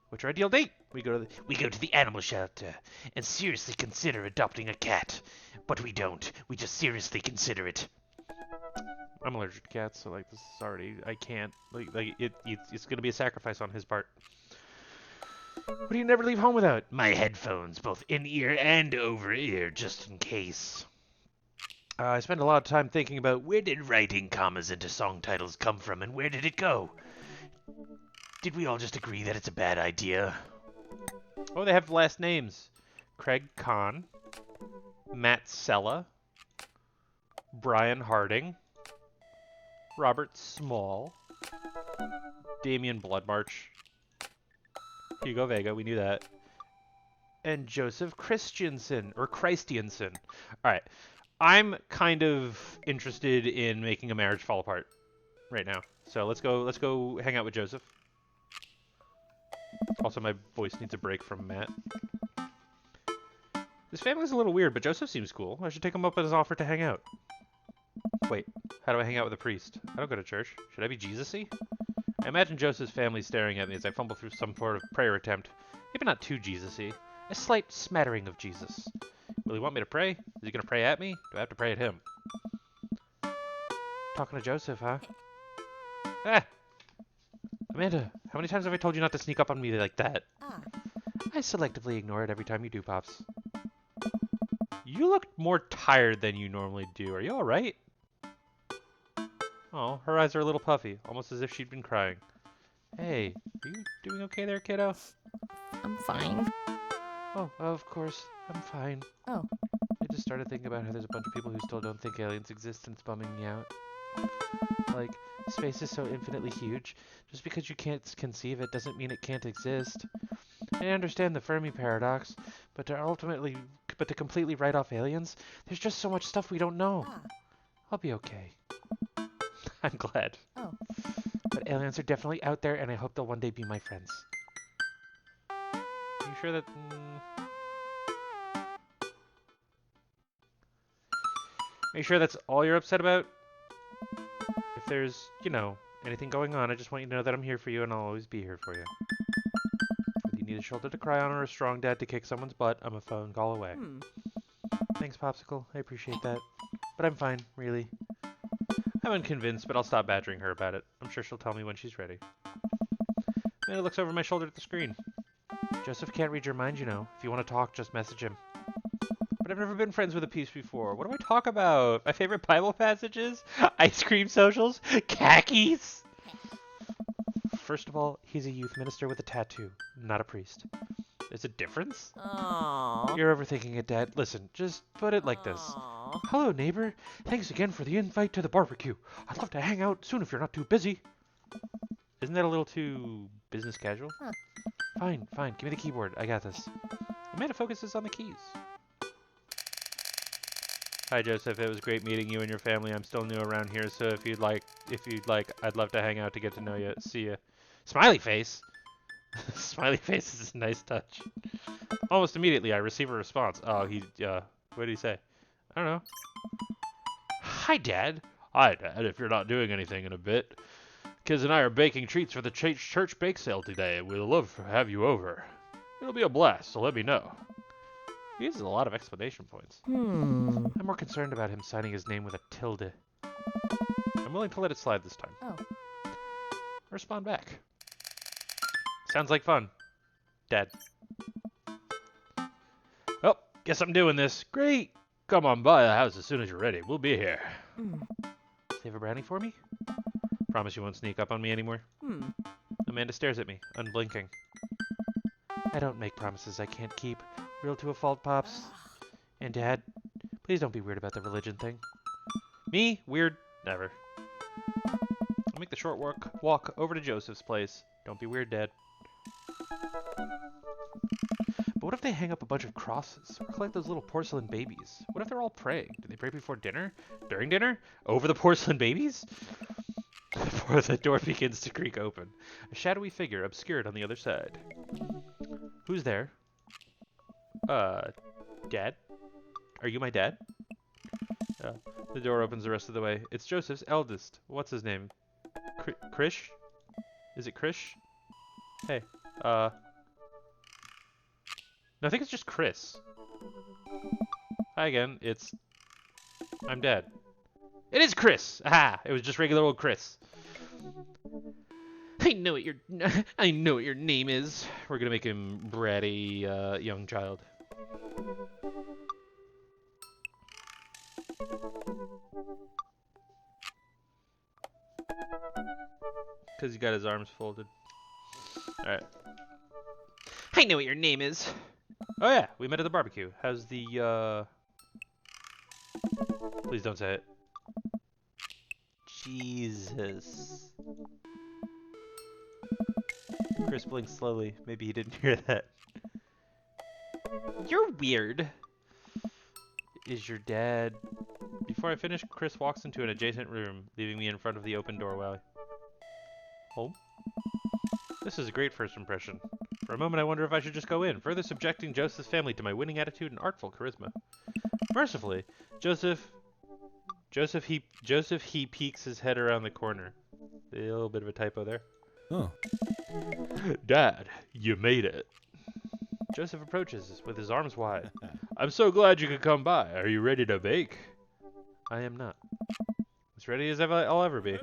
What's your ideal date? We go to the animal shelter and seriously consider adopting a cat. But we don't. We just seriously consider it. I'm allergic to cats, so like this is already I can't it's gonna be a sacrifice on his part. What do you never leave home without? My headphones, both in ear and over ear, just in case. I spend a lot of time thinking about where did writing commas into song titles come from, and where did it go? Did we all just agree that it's a bad idea? Oh, they have last names. Craig Kahn, Matt Sella, Brian Harding, Robert Small, Damian Bloodmarch, Hugo Vega, we knew that, and Joseph Christiansen, or Christiansen. Alright, I'm kind of interested in making a marriage fall apart right now. So let's go hang out with Joseph. Also, my voice needs a break from Matt. This family's a little weird, but Joseph seems cool. I should take him up on his offer to hang out. Wait, how do I hang out with a priest? I don't go to church. Should I be Jesus-y? I imagine Joseph's family staring at me as I fumble through some sort of prayer attempt. Maybe not too Jesus-y. A slight smattering of Jesus. Will he want me to pray? Is he going to pray at me? Do I have to pray at him? Talking to Joseph, huh? Ah! Amanda, how many times have I told you not to sneak up on me like that? I selectively ignore it every time you do, Pops. You look more tired than you normally do. Are you alright? Oh, her eyes are a little puffy, almost as if she'd been crying. Hey, are you doing okay there, kiddo? I'm fine. Oh, of course. I'm fine. Oh. I just started thinking about how there's a bunch of people who still don't think aliens exist, and it's bumming me out. Like, space is so infinitely huge. Just because you can't conceive it doesn't mean it can't exist. I understand the Fermi paradox, but to completely write off aliens, there's just so much stuff we don't know. I'll be okay. I'm glad. Oh. But aliens are definitely out there, and I hope they'll one day be my friends. Are you sure that... Are you sure that's all you're upset about? If there's, anything going on, I just want you to know that I'm here for you, and I'll always be here for you. If you need a shoulder to cry on or a strong dad to kick someone's butt, I'm a phone call away. Thanks, Popsicle. I appreciate that. But I'm fine, really. I'm unconvinced, but I'll stop badgering her about it. I'm sure she'll tell me when she's ready. Amanda looks over my shoulder at the screen. Joseph can't read your mind, If you want to talk, just message him. but I've never been friends with a piece before. What do I talk about? My favorite Bible passages? Ice cream socials? Khakis? First of all, he's a youth minister with a tattoo, not a priest. There's a difference? Aww. You're overthinking it, Dad. Listen, just put it like this. Aw. Hello, neighbor. Thanks again for the invite to the barbecue. I'd love to hang out soon if you're not too busy. Isn't that a little too business casual? Huh. Fine, fine. Give me the keyboard. I got this. Amanda focuses on the keys. Hi, Joseph. It was great meeting you and your family. I'm still new around here, so if you'd like, I'd love to hang out to get to know you. See ya. Smiley face. Smiley face is a nice touch. Almost immediately, I receive a response. Oh, what did he say? I don't know. Hi, Dad. Hi, Dad. If you're not doing anything in a bit, Kids and I are baking treats for the church bake sale today. We'd love to have you over. It'll be a blast, so let me know. He uses a lot of explanation points. I'm more concerned about him signing his name with a tilde. I'm willing to let it slide this time. Oh. Respond back. Sounds like fun. Dad. Oh, guess I'm doing this. Great. Come on by the house as soon as you're ready. We'll be here. Save a brownie for me? Promise you won't sneak up on me anymore? Amanda stares at me, unblinking. I don't make promises I can't keep. Real to a fault, Pops. And Dad, please don't be weird about the religion thing. Me? Weird? Never. I'll make the short walk over to Joseph's place. Don't be weird, Dad. But what if they hang up a bunch of crosses? Or like those little porcelain babies? What if they're all praying? Do they pray before dinner? During dinner? Over the porcelain babies? Before the door begins to creak open, a shadowy figure obscured on the other side. Who's there? Dad? Are you my dad? The door opens the rest of the way. It's Joseph's eldest. What's his name? Krish? Is it Krish? Hey, no, I think it's just Chris. Hi again, I'm Dad. It is Chris! Aha! It was just regular old Chris. I know what your name is. We're gonna make him bratty, young child. Because he got his arms folded. Alright. I know what your name is. Oh yeah, we met at the barbecue. How's the, Please don't say it. Jesus. Chris blinked slowly. Maybe he didn't hear that. You're weird. Is your dad... Before I finish, Chris walks into an adjacent room, leaving me in front of the open doorway. Home? This is a great first impression. For a moment I wonder if I should just go in, further subjecting Joseph's family to my winning attitude and artful charisma. Mercifully, Joseph he peeks his head around the corner. A little bit of a typo there. Oh. Dad, you made it. Joseph approaches with his arms wide. I'm so glad you could come by. Are you ready to bake? I am not. As ready as I'll ever be.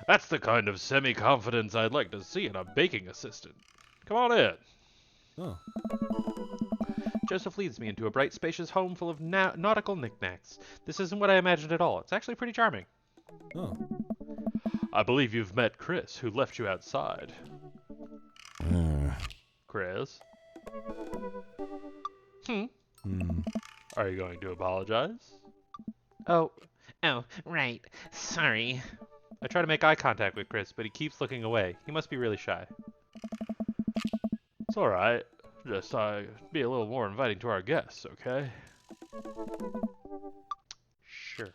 That's the kind of semi-confidence I'd like to see in a baking assistant. Come on in. Oh. Joseph leads me into a bright, spacious home full of nautical knickknacks. This isn't what I imagined at all. It's actually pretty charming. Oh. I believe you've met Chris, who left you outside. Chris? Are you going to apologize? Oh, right. Sorry. I try to make eye contact with Chris, but he keeps looking away. He must be really shy. It's alright. Just be a little more inviting to our guests, okay? Sure.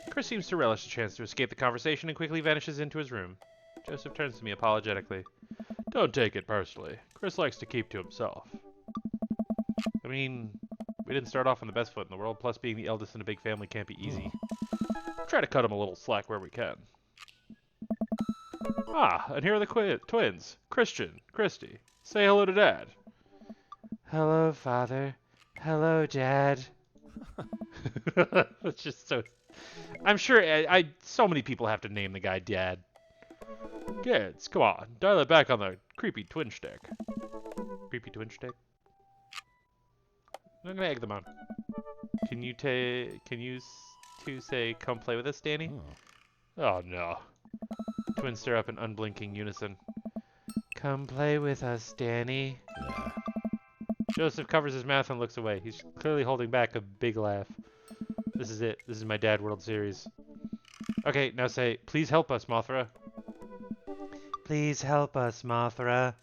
Chris seems to relish the chance to escape the conversation and quickly vanishes into his room. Joseph turns to me apologetically. Don't take it personally. Chris likes to keep to himself. I mean, we didn't start off on the best foot in the world, plus being the eldest in a big family can't be easy. Try to cut him a little slack where we can. Ah, and here are the twins, Christian, Christy. Say hello to Dad. Hello, Father. Hello, Dad. It's just so... I'm sure so many people have to name the guy Dad. Kids, come on. Dial it back on the creepy twin stick. Creepy twin stick? I'm gonna egg them on. Can you two say, come play with us, Danny? Oh. Oh no. Twins stare up in unblinking unison. Come play with us, Danny. Yeah. Joseph covers his mouth and looks away. He's clearly holding back a big laugh. This is it. This is my Dad World Series. Okay, now say, please help us, Mothra. Please help us, Mothra.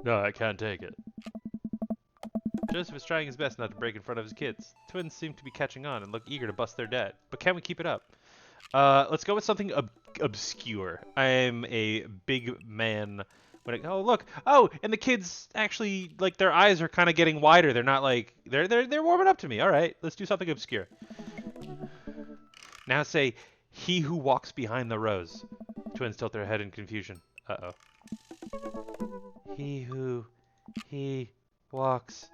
No, I can't take it. Joseph is trying his best not to break in front of his kids. Twins seem to be catching on and look eager to bust their dad. But can we keep it up? Let's go with something obscure. I am a big man. Oh, look. Oh, and the kids actually, like, their eyes are kind of getting wider. They're not like, they're warming up to me. All right, let's do something obscure. Now say, he who walks behind the rows. Twins tilt their head in confusion. Uh-oh. He walks,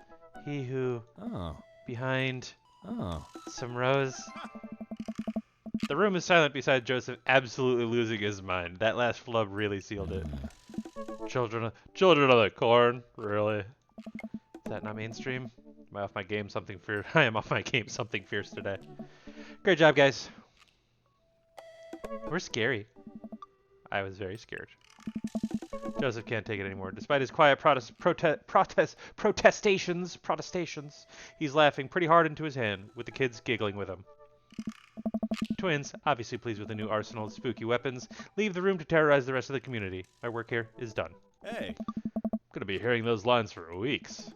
Oh. behind Oh. some rows. The room is silent beside Joseph, absolutely losing his mind. That last flub really sealed it. Children of the Corn, really? Is that not mainstream? Am I off my game something fierce? I am off my game something fierce today. Great job, guys. We're scary. I was very scared. Joseph can't take it anymore. Despite his quiet protestations, he's laughing pretty hard into his hand, with the kids giggling with him. Twins, obviously pleased with the new arsenal of spooky weapons, leave the room to terrorize the rest of the community. My work here is done. Hey. I'm gonna be hearing those lines for weeks.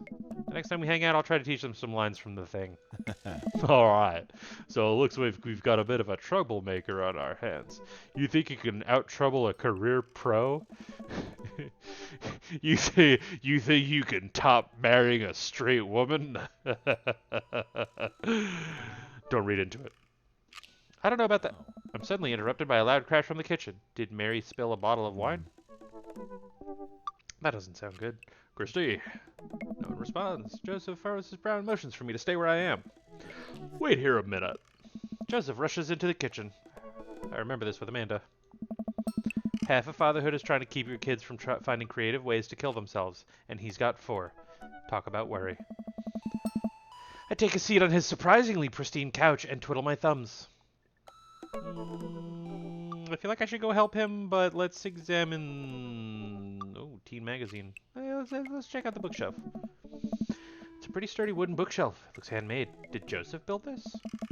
The next time we hang out, I'll try to teach them some lines from the thing. Alright, so it looks like we've got a bit of a troublemaker on our hands. You think you can out-trouble a career pro? You think you can top marrying a straight woman? Don't read into it. I don't know about that. I'm suddenly interrupted by a loud crash from the kitchen. Did Mary spill a bottle of wine? That doesn't sound good. Christy. No one responds. Joseph furrows his brow in motions for me to stay where I am. Wait here a minute. Joseph rushes into the kitchen. I remember this with Amanda. Half of fatherhood is trying to keep your kids from finding creative ways to kill themselves, and he's got 4. Talk about worry. I take a seat on his surprisingly pristine couch and twiddle my thumbs. I feel like I should go help him, but let's examine... Oh, Teen Magazine. Let's check out the bookshelf. It's a pretty sturdy wooden bookshelf. It looks handmade. Did Joseph build this?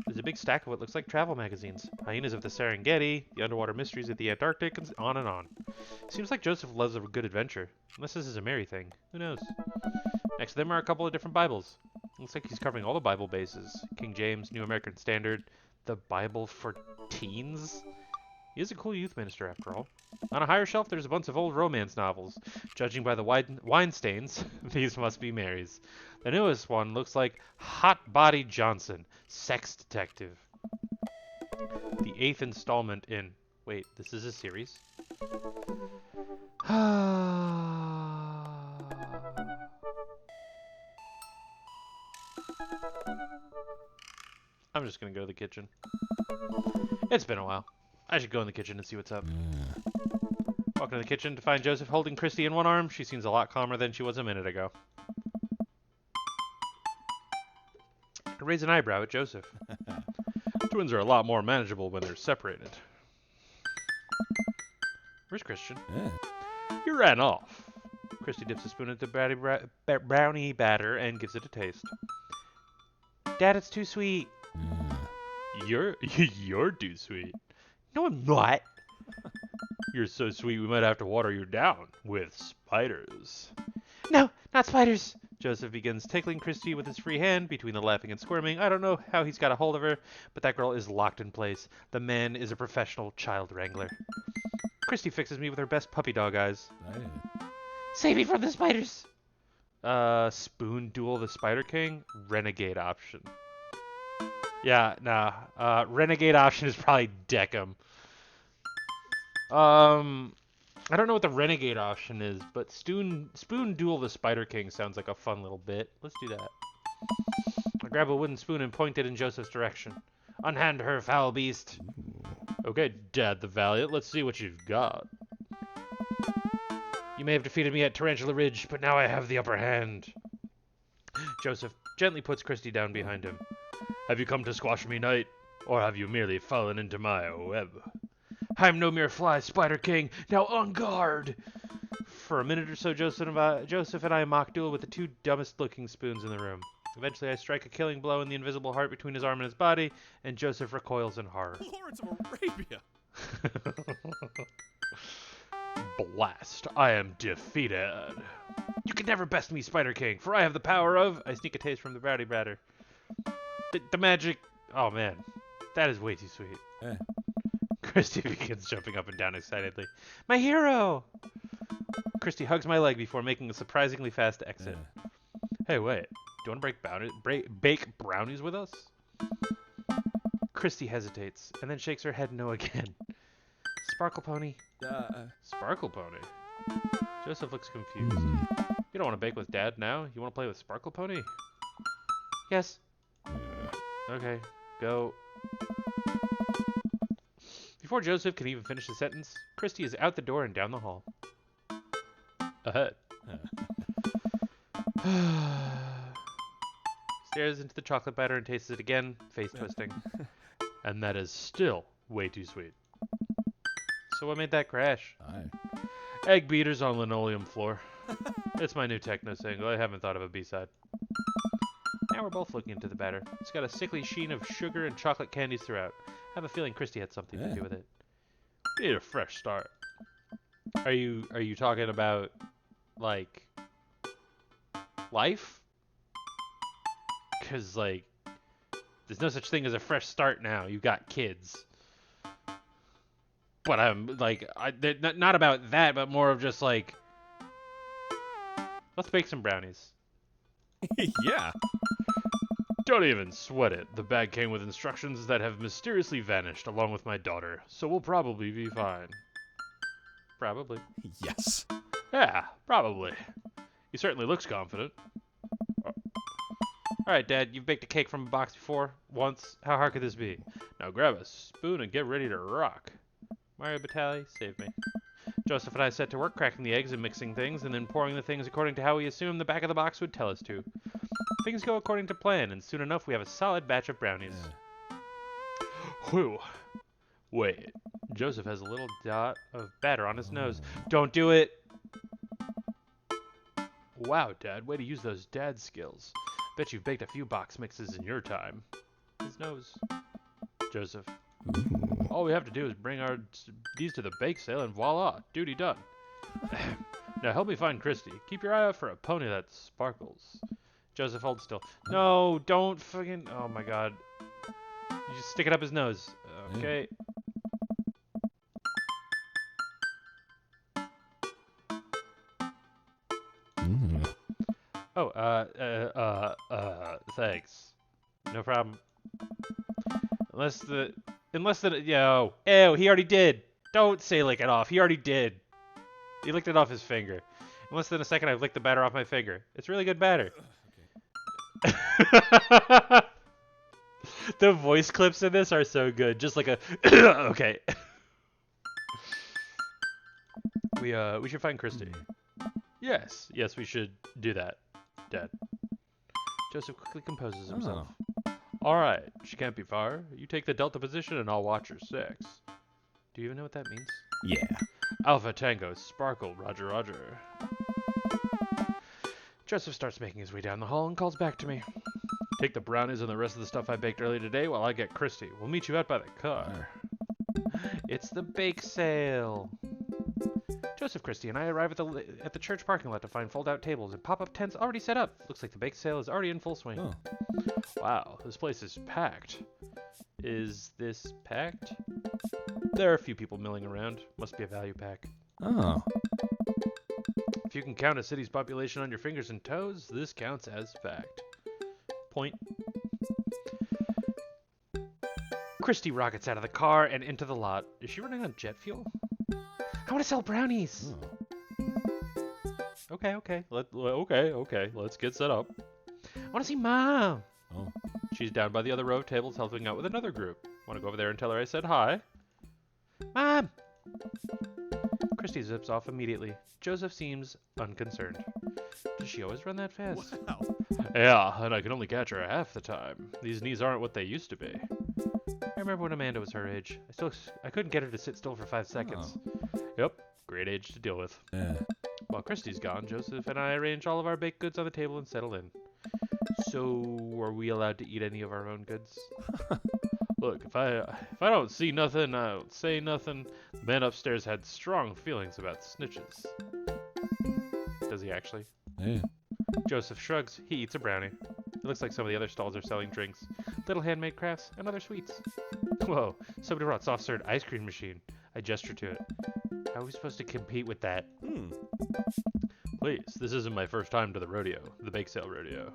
There's a big stack of what looks like travel magazines. Hyenas of the Serengeti, the underwater mysteries of the Antarctic, and on and on. Seems like Joseph loves a good adventure. Unless this is a Mary thing. Who knows? Next to them are a couple of different Bibles. Looks like he's covering all the Bible bases. King James, New American Standard, the Bible for teens? He is a cool youth minister, after all. On a higher shelf, there's a bunch of old romance novels. Judging by the wine stains, these must be Mary's. The newest one looks like Hot Body Johnson, Sex Detective. The 8th installment in... Wait, this is a series? I'm just gonna go to the kitchen. It's been a while. I should go in the kitchen and see what's up. Walk into the kitchen to find Joseph holding Christy in one arm. She seems a lot calmer than she was a minute ago. I raise an eyebrow at Joseph. Twins are a lot more manageable when they're separated. Where's Christian? Yeah. He ran off. Christy dips a spoon into brownie batter and gives it a taste. Dad, it's too sweet. You're too sweet. No, I'm not. You're so sweet we might have to water you down with spiders. No, not spiders. Joseph begins tickling Christy with his free hand between the laughing and squirming. I don't know how he's got a hold of her, but that girl is locked in place. The man is a professional child wrangler. Christy fixes me with her best puppy dog eyes. Save me from the spiders. Spoon Duel the Spider King? Renegade option. Yeah, nah. Renegade option is probably Deckham. I don't know what the Renegade option is, but Spoon Duel the Spider King sounds like a fun little bit. Let's do that. I grab a wooden spoon and point it in Joseph's direction. Unhand her, foul beast. Okay, Dad the Valiant, let's see what you've got. You may have defeated me at Tarantula Ridge, but now I have the upper hand. Joseph gently puts Christy down behind him. Have you come to squash me, knight? Or have you merely fallen into my web? I'm no mere fly, Spider King. Now on guard! For a minute or so, Joseph and I mock duel with the two dumbest-looking spoons in the room. Eventually, I strike a killing blow in the invisible heart between his arm and his body, and Joseph recoils in horror. Lawrence of Arabia! Blast! I am defeated. You can never best me, Spider King, for I have the power of... I sneak a taste from the Brownie Batter. The magic... Oh, man. That is way too sweet. Eh. Christy begins jumping up and down excitedly. My hero! Christy hugs my leg before making a surprisingly fast exit. Hey, wait. Do you want to bake brownies with us? Christy hesitates, and then shakes her head no again. Sparkle Pony. Sparkle Pony? Joseph looks confused. You don't want to bake with Dad now? You want to play with Sparkle Pony? Yes. Okay, go. Before Joseph can even finish the sentence, Christy is out the door and down the hall. Ahead. Stares into the chocolate batter and tastes it again, face twisting. And that is still way too sweet. So what made that crash? Egg beaters on linoleum floor. It's my new techno single. I haven't thought of a B-side. Now we're both looking into the batter. It's got a sickly sheen of sugar and chocolate candies throughout. I have a feeling Christy had something to do with it. We need a fresh start. Are you talking about, like, life? Because, like, there's no such thing as a fresh start now. You got kids. But I'm, like, not about that, but more of just, like, let's bake some brownies. Yeah. Don't even sweat it. The bag came with instructions that have mysteriously vanished along with my daughter, so we'll probably be fine. Probably. Yes. Yeah, probably. He certainly looks confident. Alright, Dad, you've baked a cake from a box before? Once? How hard could this be? Now grab a spoon and get ready to rock. Mario Batali, save me. Joseph and I set to work cracking the eggs and mixing things, and then pouring the things according to how we assumed the back of the box would tell us to. Things go according to plan, and soon enough we have a solid batch of brownies. Whew. Wait. Joseph has a little dot of batter on his nose. Don't do it! Wow, Dad, way to use those dad skills. Bet you've baked a few box mixes in your time. His nose. Joseph. All we have to do is bring these to the bake sale and voila, duty done. Now help me find Christy. Keep your eye out for a pony that sparkles. Joseph, hold still. No, don't fucking... Oh my god. You just stick it up his nose. Okay. Oh, thanks. No problem. Unless the, yo, ew, he already did. Don't say lick it off. He already did. He licked it off his finger. In less than a second, I've licked the batter off my finger. It's really good batter. The voice clips in this are so good. Just like a, okay. We should find Christy. Yes, we should do that, Dad. Joseph quickly composes himself. Alright, she can't be far. You take the Delta position and I'll watch her 6. Do you even know what that means? Yeah. Alpha Tango, Sparkle, Roger, Roger. Joseph starts making his way down the hall and calls back to me. Take the brownies and the rest of the stuff I baked earlier today while I get Christy. We'll meet you out by the car. It's the bake sale. Joseph, Christy, and I arrive at the church parking lot to find fold-out tables and pop-up tents already set up. Looks like the bake sale is already in full swing. Oh. Wow, this place is packed. Is this packed? There are a few people milling around. Must be a value pack. Oh. If you can count a city's population on your fingers and toes, this counts as fact. Point. Christy rockets out of the car and into the lot. Is she running on jet fuel? I want to sell brownies. Oh. Okay. Let's get set up. I want to see Mom. Oh. She's down by the other row of tables helping out with another group. Want to go over there and tell her I said hi? Mom! Christy zips off immediately. Joseph seems unconcerned. Does she always run that fast? Wow. Yeah, and I can only catch her half the time. These knees aren't what they used to be. I remember when Amanda was her age. I couldn't get her to sit still for 5 seconds. Yep, great age to deal with. Yeah. While Christy's gone, Joseph and I arrange all of our baked goods on the table and settle in. So, are we allowed to eat any of our own goods? Look, if I don't see nothing, I don't say nothing. The man upstairs had strong feelings about snitches. Does he actually? Yeah. Joseph shrugs. He eats a brownie. It looks like some of the other stalls are selling drinks, little handmade crafts, and other sweets. Whoa, somebody brought soft-served ice cream machine. I gesture to it. How are we supposed to compete with that? Please, this isn't my first time to the rodeo, the bake sale rodeo.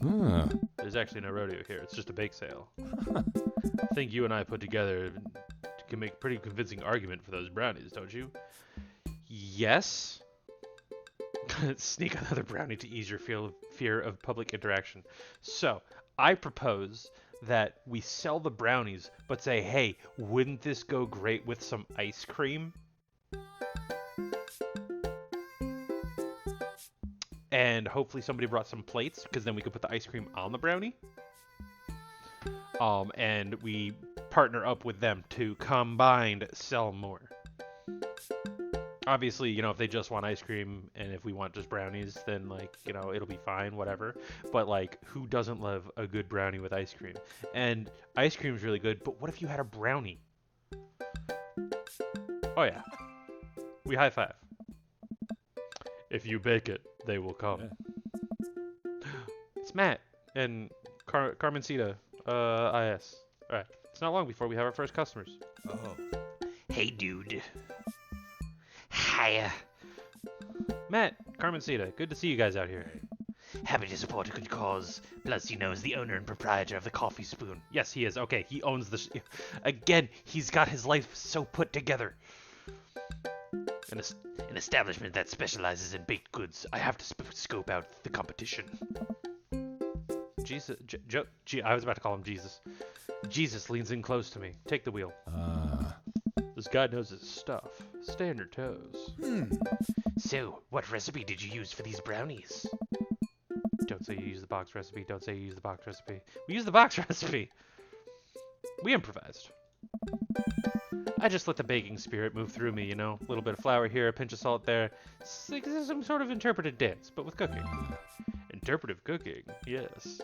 Ah. There's actually no rodeo here, it's just a bake sale. I think you and I put together can make a pretty convincing argument for those brownies, don't you? Yes? Sneak another brownie to ease your fear of public interaction. So, I propose that we sell the brownies, but say, hey, wouldn't this go great with some ice cream? And hopefully somebody brought some plates, because then we could put the ice cream on the brownie. And we partner up with them to combined sell more. Obviously, you know, if they just want ice cream and if we want just brownies, then, like, you know, it'll be fine, whatever. But, like, who doesn't love a good brownie with ice cream? And ice cream's really good, but what if you had a brownie? Oh, yeah. We high five. If you bake it, they will come. Yeah. It's Matt and Carmencita, IS. Alright, it's not long before we have our first customers. Oh. Hey, dude. Hiya. Matt, Carmencita, good to see you guys out here. Happy to support a good cause. Plus, you know, is the owner and proprietor of the Coffee Spoon. Yes, he is. Okay, he owns the... Again, he's got his life so put together. An establishment that specializes in baked goods. I have to scope out the competition. Jesus... I was about to call him Jesus. Jesus leans in close to me. Take the wheel. This guy knows his stuff. Stay on your toes. So, what recipe did you use for these brownies? Don't say you use the box recipe. Don't say you use the box recipe. We used the box recipe. We improvised. I just let the baking spirit move through me, you know? A little bit of flour here, a pinch of salt there. It's like some sort of interpretive dance, but with cooking. Interpretive cooking, yes.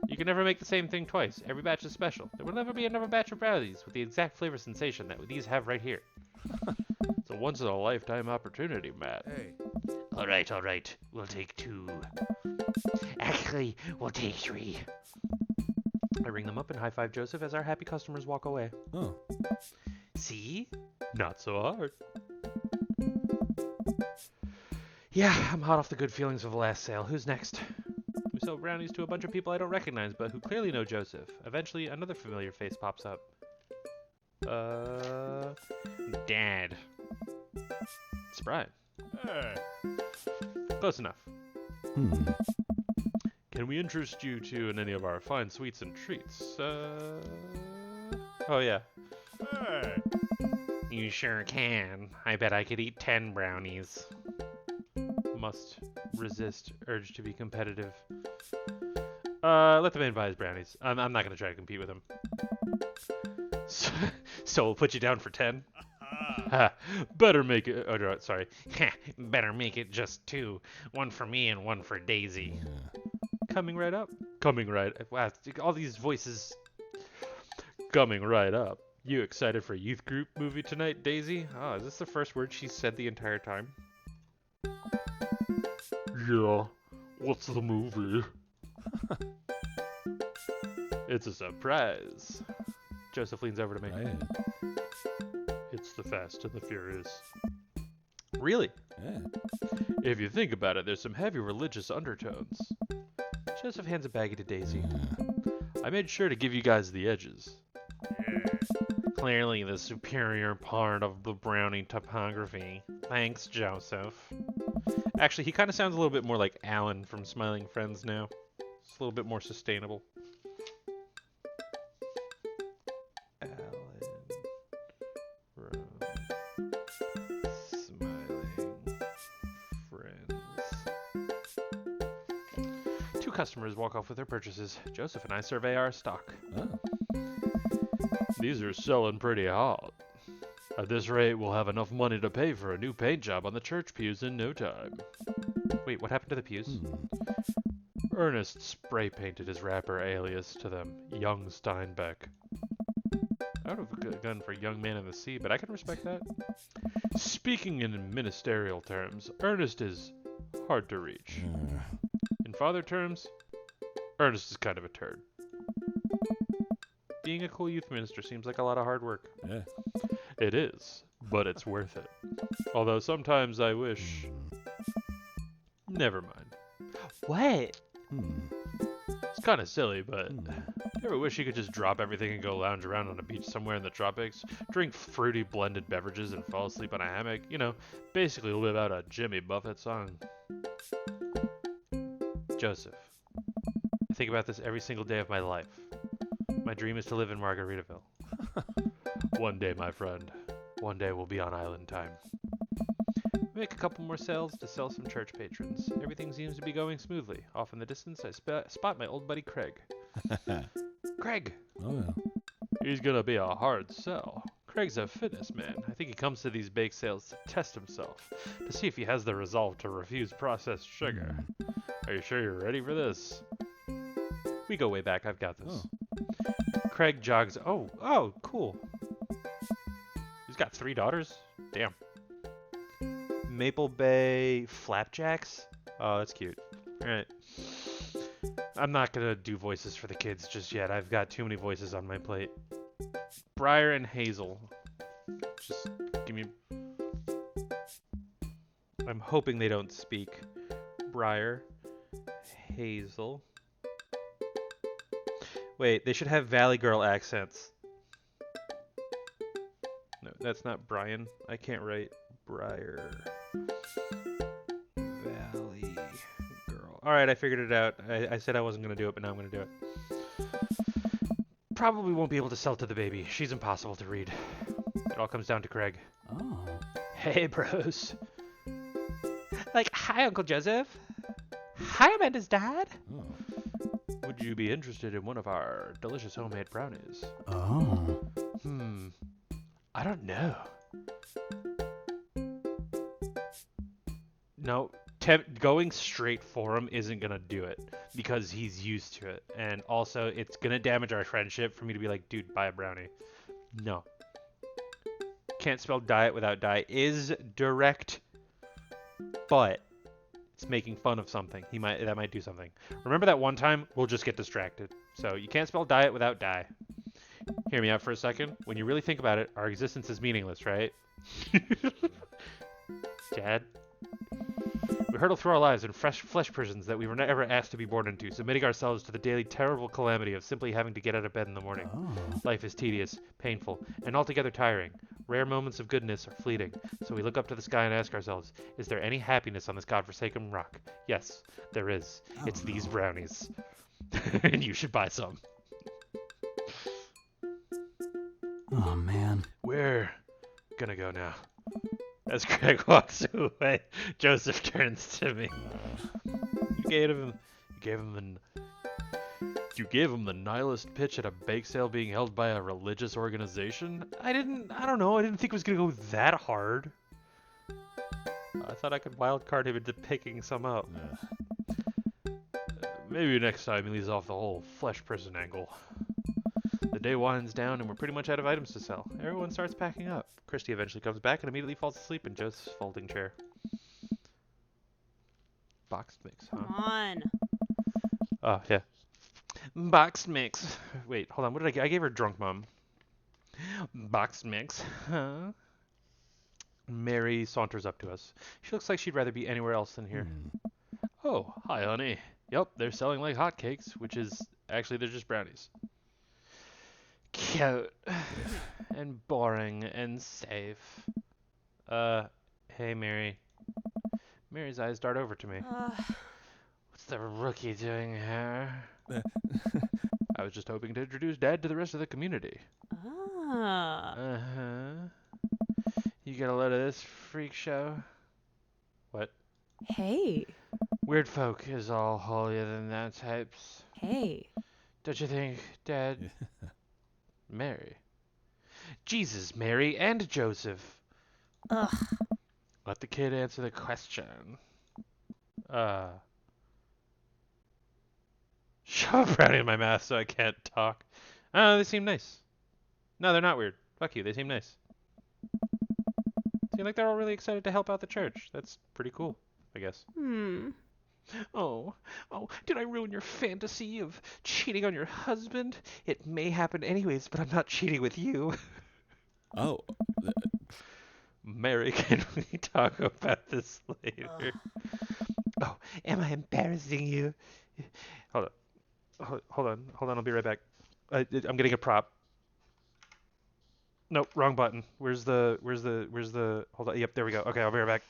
You can never make the same thing twice. Every batch is special. There will never be another batch of brownies with the exact flavor sensation that these have right here. It's a once-in-a-lifetime opportunity, Matt. Hey. Alright. We'll take 2. Actually, we'll take 3. I ring them up and high-five Joseph as our happy customers walk away. Oh. See? Not so hard. Yeah, I'm hot off the good feelings of the last sale. Who's next? We sell brownies to a bunch of people I don't recognize, but who clearly know Joseph. Eventually, another familiar face pops up. Dad. It's Brian. Hey. Close enough. Can we interest you to in any of our fine sweets and treats? Oh yeah. Hey. You sure can. I bet I could eat 10 brownies. Must resist urge to be competitive. Let the man buy his brownies. I'm not gonna try to compete with him. So we'll put you down for 10? Better make it... Oh, no, sorry. Better make it just 2. One for me and one for Daisy. Coming right up. Coming right... Wow, all these voices... Coming right up. You excited for a youth group movie tonight, Daisy? Oh, is this the first word she said the entire time? Yeah. What's the movie? It's a surprise. Joseph leans over to me. Right. It's the Fast and the Furious. Really? Yeah. If you think about it, there's some heavy religious undertones. Joseph hands a baggie to Daisy. I made sure to give you guys the edges. Clearly the superior part of the brownie topography. Thanks, Joseph. Actually, he kind of sounds a little bit more like Alan from Smiling Friends now. It's a little bit more sustainable. Alan. 2 customers walk off with their purchases. Joseph and I survey our stock. Oh. These are selling pretty hot. At this rate, we'll have enough money to pay for a new paint job on the church pews in no time. Wait, what happened to the pews? Ernest spray painted his rapper alias to them, Young Steinbeck. I would have gone for Young Man in the Sea, but I can respect that. Speaking in ministerial terms, Ernest is hard to reach. In father terms, Ernest is kind of a turd. Being a cool youth minister seems like a lot of hard work. Yeah. It is, but it's worth it. Although sometimes I wish... Never mind. What? It's kind of silly, but... Ever wish you could just drop everything and go lounge around on a beach somewhere in the tropics, drink fruity blended beverages and fall asleep on a hammock? You know, basically live out a Jimmy Buffett song. Joseph, I think about this every single day of my life. My dream is to live in Margaritaville. One day, my friend. One day we'll be on island time. Make a couple more sales to sell some church patrons. Everything seems to be going smoothly. Off in the distance, I spot my old buddy Craig. Craig! Oh, yeah. He's gonna be a hard sell. Craig's a fitness man. I think he comes to these bake sales to test himself, to see if he has the resolve to refuse processed sugar. Are you sure you're ready for this? We go way back, I've got this. Craig jogs. Oh, cool. He's got 3 daughters? Damn. Maple Bay Flapjacks? Oh, that's cute. Alright. I'm not gonna do voices for the kids just yet. I've got too many voices on my plate. Briar and Hazel. Just give me... I'm hoping they don't speak. Briar. Hazel. Wait, they should have Valley Girl accents. No, that's not Brian. I can't write Briar. Valley Girl. Alright, I figured it out. I said I wasn't going to do it, but now I'm going to do it. Probably won't be able to sell to the baby. She's impossible to read. It all comes down to Craig. Oh. Hey, bros. Like, hi, Uncle Joseph. Hi, Amanda's dad. Oh. Would you be interested in one of our delicious homemade brownies? Oh. I don't know. No, going straight for him isn't going to do it because he's used to it. And also, it's going to damage our friendship for me to be like, dude, buy a brownie. No. Can't spell diet without die is direct, but it's making fun of something. That might do something. Remember that one time? We'll just get distracted. So you can't spell diet without die. Hear me out for a second. When you really think about it, our existence is meaningless, right? Dad? We hurtle through our lives in flesh prisons that we were never asked to be born into, submitting ourselves to the daily terrible calamity of simply having to get out of bed in the morning. Oh. Life is tedious, painful, and altogether tiring. Rare moments of goodness are fleeting, so we look up to the sky and ask ourselves, is there any happiness on this godforsaken rock? Yes, there is. It's these brownies. And you should buy some. Oh, man. We're gonna go now. As Craig walks away, Joseph turns to me. You gave him the nihilist pitch at a bake sale being held by a religious organization? I don't know, I didn't think it was gonna go that hard. I thought I could wildcard him into picking some up. Maybe next time he leaves off the whole flesh prison angle. The day winds down and we're pretty much out of items to sell. Everyone starts packing up. Christy eventually comes back and immediately falls asleep in Joseph's folding chair. Boxed mix, huh? Come on. Oh, yeah. Boxed mix. Wait, hold on. What did I give? I gave her drunk mom. Boxed mix. Huh? Mary saunters up to us. She looks like she'd rather be anywhere else than here. Oh, hi, honey. Yep, they're selling like hotcakes, which is... Actually, they're just brownies. Cute. And boring and safe. Hey, Mary. Mary's eyes dart over to me. What's the rookie doing here? I was just hoping to introduce Dad to the rest of the community. Uh-huh. You get a load of this freak show? What? Hey. Weird folk is all holier than that types. Hey. Don't you think, Dad? Mary. Jesus, Mary and Joseph. Ugh. Let the kid answer the question. Shove a brownie in my mouth so I can't talk. They seem nice. No, they're not weird. Fuck you, they seem nice. Seem like they're all really excited to help out the church. That's pretty cool, I guess. Oh, did I ruin your fantasy of cheating on your husband? It may happen anyways, but I'm not cheating with you. Oh, Mary, can we talk about this later? Oh, am I embarrassing you? Hold on, I'll be right back. I'm getting a prop. Nope, wrong button. Where's the, hold on, yep, there we go. Okay, I'll be right back.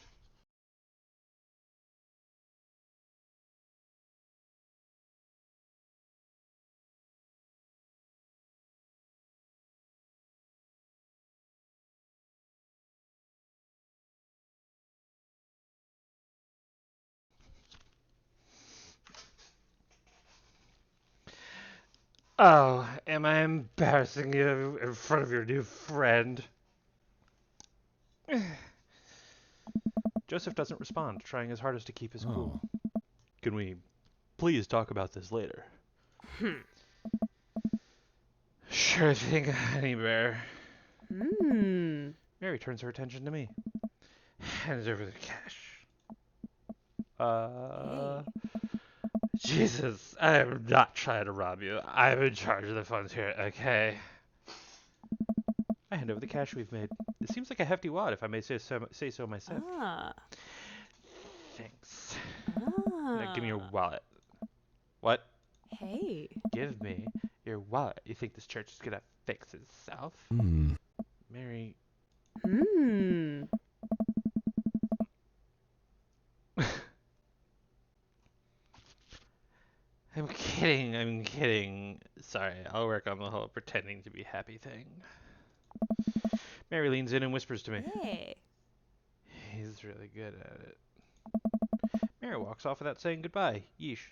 Oh, am I embarrassing you in front of your new friend? Joseph doesn't respond, trying his hardest to keep his cool. Can we please talk about this later? Sure thing, honey bear. Mary turns her attention to me. Hands over the cash. Jesus, I am not trying to rob you. I'm in charge of the funds here, okay? I hand over the cash we've made. It seems like a hefty wad, if I may say so myself. Thanks. Now give me your wallet. What? Hey. Give me your wallet. You think this church is gonna fix itself? Mary. I'm kidding. Sorry, I'll work on the whole pretending to be happy thing. Mary leans in and whispers to me. Hey. He's really good at it. Mary walks off without saying goodbye. Yeesh.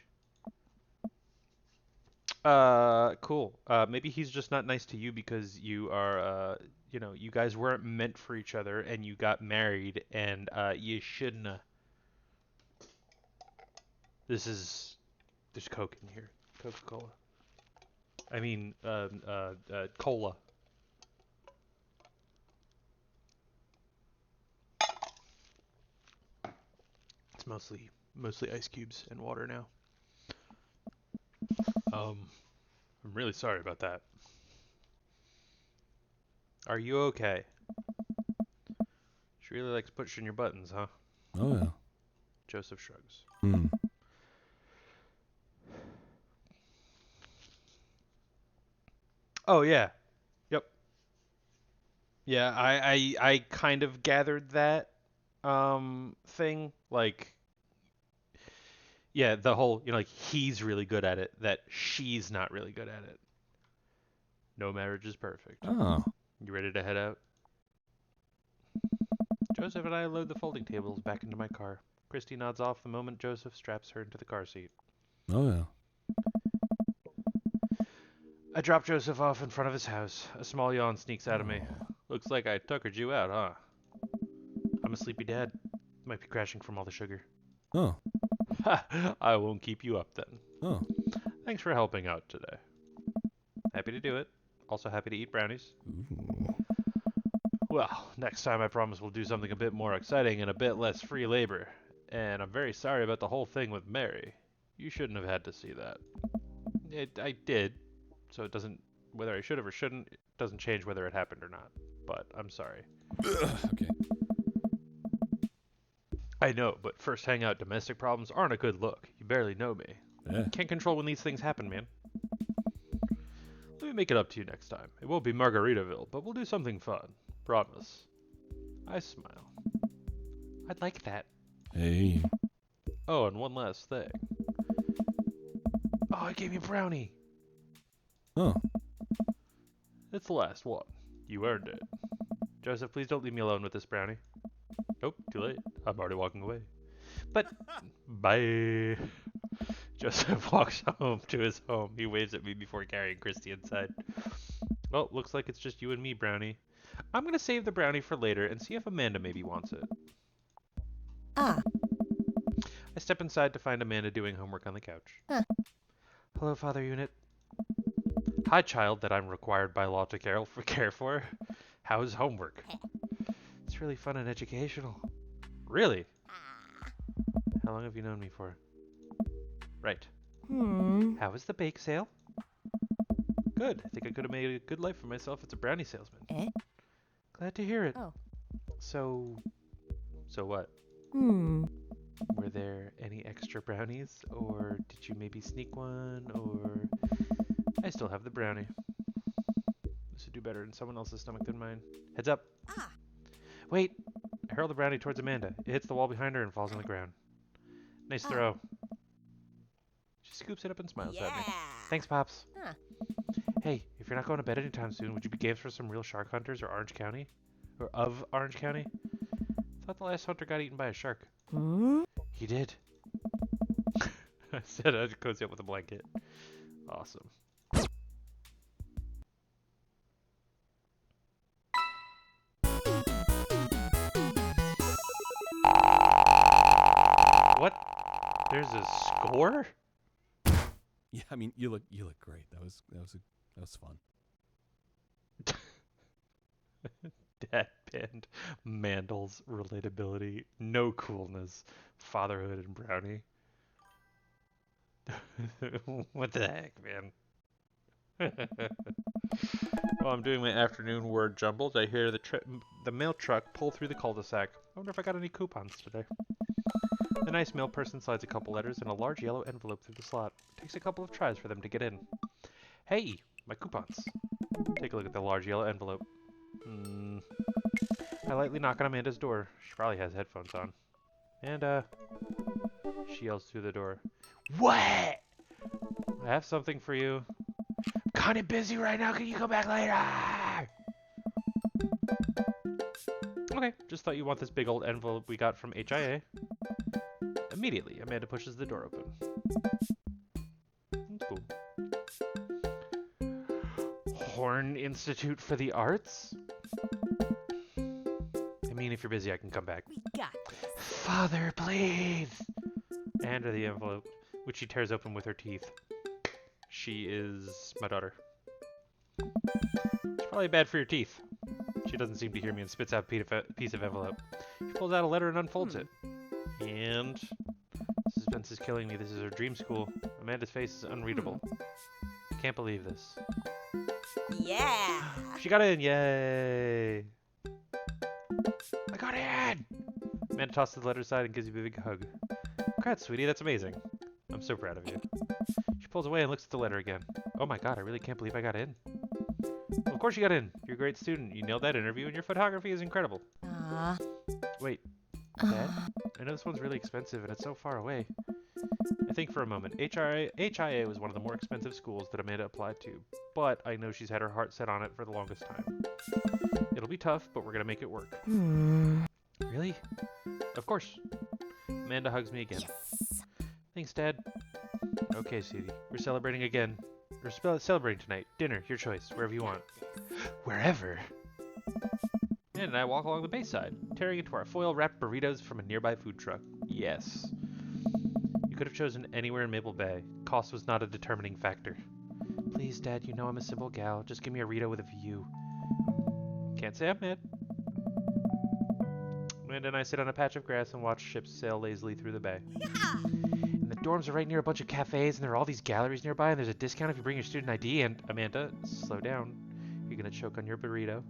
Cool. Maybe he's just not nice to you because you are, you guys weren't meant for each other and you got married and, you shouldn't. There's Coke in here. Coca-Cola. I mean, cola. It's mostly ice cubes and water now. I'm really sorry about that. Are you okay? She really likes pushing your buttons, huh? oh yeah. Joseph shrugs. Oh yeah. Yep. Yeah, I kind of gathered that thing, like, yeah, the whole, like, he's really good at it, that she's not really good at it. No marriage is perfect. Oh, You ready to head out? Joseph and I load the folding tables back into my car. Christy nods off the moment Joseph straps her into the car seat. oh yeah. I drop Joseph off in front of his house. A small yawn sneaks out of me. Looks like I tuckered you out, huh? I'm a sleepy dad. Might be crashing from all the sugar. Oh, I won't keep you up then. oh. Thanks for helping out today. Happy to do it. Also happy to eat brownies. Ooh. Well, next time I promise we'll do something a bit more exciting and a bit less free labor. And I'm very sorry about the whole thing with Mary. You shouldn't have had to see that. I did, so it doesn't, whether I should have or shouldn't, it doesn't change whether it happened or not. But I'm sorry. Okay. I know, but first hangout domestic problems aren't a good look. You barely know me. Yeah. Can't control when these things happen, man. Let me make it up to you next time. It won't be Margaritaville, but we'll do something fun. Promise. I smile. I'd like that. Hey. Oh, and one last thing. Oh, I gave you a brownie. Oh. It's the last one. You earned it. Joseph, please don't leave me alone with this brownie. Nope, too late. I'm already walking away. But bye. Joseph walks home to his home. He waves at me before carrying Christy inside. Well, looks like it's just you and me, Brownie. I'm gonna save the brownie for later and see if Amanda maybe wants it. Ah. I step inside to find Amanda doing homework on the couch. Huh. Hello, Father Unit. Hi, child that I'm required by law to care for. How's homework? It's really fun and educational. Really? How long have you known me for? Right. How was the bake sale? Good. I think I could have made a good life for myself as a brownie salesman. Glad to hear it. Oh. So what? Were there any extra brownies? Or did you maybe sneak one? Or... I still have the brownie. This would do better in someone else's stomach than mine. Heads up. Ah. Wait. I hurl the brownie towards Amanda. It hits the wall behind her and falls on the ground. Nice throw. She scoops it up and smiles at me. Thanks, Pops. Huh. Hey, if you're not going to bed anytime soon, would you be game for some real shark hunters or Orange County? Or of Orange County? Thought the last hunter got eaten by a shark. He did. I said I'd cozy up with a blanket. Awesome. What? There's a score? Yeah, I mean, you look great. That was fun. Deadpanned Mandel's relatability, no coolness, fatherhood, and brownie. What the heck, man? While I'm doing my afternoon word jumbles, I hear the mail truck pull through the cul-de-sac. I wonder if I got any coupons today. The nice mail person slides a couple letters and a large yellow envelope through the slot. It takes a couple of tries for them to get in. Hey, my coupons. Take a look at the large yellow envelope. I lightly knock on Amanda's door. She probably has headphones on. And, she yells through the door. What? I have something for you. I'm kinda busy right now. Can you come back later? Okay, just thought you want this big old envelope we got from HIA. Immediately, Amanda pushes the door open. That's cool. Horn Institute for the Arts? I mean, if you're busy, I can come back. We got this. Father, please! Hand her the envelope, which she tears open with her teeth. She is my daughter. It's probably bad for your teeth. She doesn't seem to hear me and spits out a piece of envelope. She pulls out a letter and unfolds it. And... suspense is killing me. This is her dream school. Amanda's face is unreadable. Can't believe this. Yeah. She got in! Yay! I got in! Amanda tosses the letter aside and gives you a big hug. Congrats, sweetie. That's amazing. I'm so proud of you. She pulls away and looks at the letter again. Oh my god, I really can't believe I got in. Well, of course you got in. You're a great student. You nailed that interview and your photography is incredible. Wait, Dad? I know this one's really expensive and it's so far away. I think for a moment. HIA was one of the more expensive schools that Amanda applied to, but I know she's had her heart set on it for the longest time. It'll be tough, but we're gonna make it work. Really? Of course. Amanda hugs me again. Yes. Thanks, Dad. Okay, sweetie. We're celebrating again. We're celebrating tonight. Dinner, your choice, wherever you want. Wherever? And I walk along the bayside, tearing into our foil-wrapped burritos from a nearby food truck. Yes. You could have chosen anywhere in Maple Bay. Cost was not a determining factor. Please, Dad, you know I'm a simple gal. Just give me a Rito with a view. Can't say I'm mad. Amanda and I sit on a patch of grass and watch ships sail lazily through the bay. And the dorms are right near a bunch of cafes, and there are all these galleries nearby, and there's a discount if you bring your student ID. And Amanda, slow down. You're gonna choke on your burrito.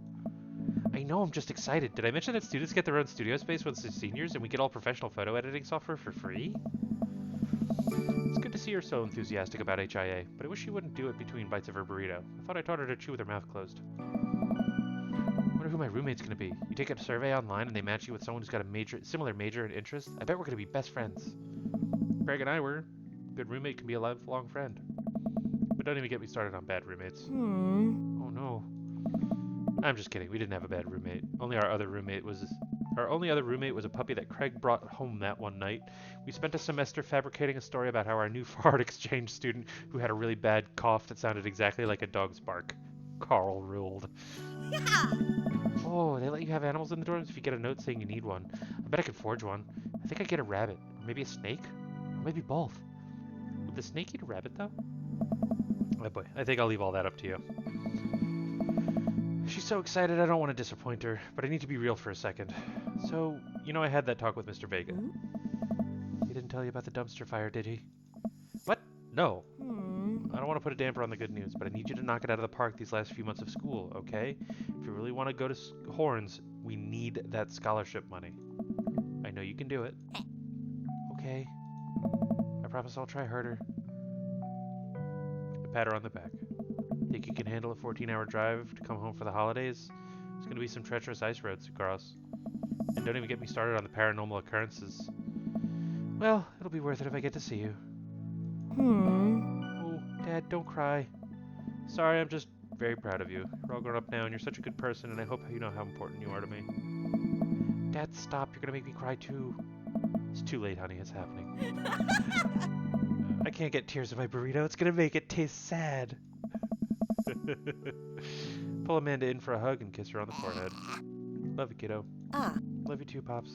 I know, I'm just excited. Did I mention that students get their own studio space once they're seniors, and we get all professional photo editing software for free? It's good to see her so enthusiastic about HIA, but I wish she wouldn't do it between bites of her burrito. I thought I taught her to chew with her mouth closed. Wonder who my roommate's gonna be. You take a survey online and they match you with someone who's got a similar major and interest. I bet we're gonna be best friends. Greg and I were. Good roommate can be a lifelong friend. But don't even get me started on bad roommates. Oh no. I'm just kidding. We didn't have a bad roommate. Only our other roommate was Our only other roommate was a puppy that Craig brought home that one night. We spent a semester fabricating a story about how our new foreign exchange student who had a really bad cough that sounded exactly like a dog's bark. Carl ruled. Yeah. Oh, they let you have animals in the dorms if you get a note saying you need one. I bet I could forge one. I think I'd get a rabbit. Or maybe a snake? Or maybe both. Would the snake eat a rabbit, though? Oh boy, I think I'll leave all that up to you. She's so excited I don't want to disappoint her, but I need to be real for a second. So, you know I had that talk with Mr. Vega. He didn't tell you about the dumpster fire, did he? What? No. I don't want to put a damper on the good news, but I need you to knock it out of the park these last few months of school, okay? If you really want to go to Horns, we need that scholarship money. I know you can do it. Okay. I promise I'll try harder. I pat her on the back. Think you can handle a 14-hour drive to come home for the holidays? There's going to be some treacherous ice roads to cross. And don't even get me started on the paranormal occurrences. Well, it'll be worth it if I get to see you. Oh, Dad, don't cry. Sorry, I'm just very proud of you. You're all grown up now, and you're such a good person, and I hope you know how important you are to me. Dad, stop. You're gonna make me cry, too. It's too late, honey. It's happening. I can't get tears in my burrito. It's gonna make it taste sad. Pull Amanda in for a hug and kiss her on the forehead. Love you, kiddo. Love you too, Pops.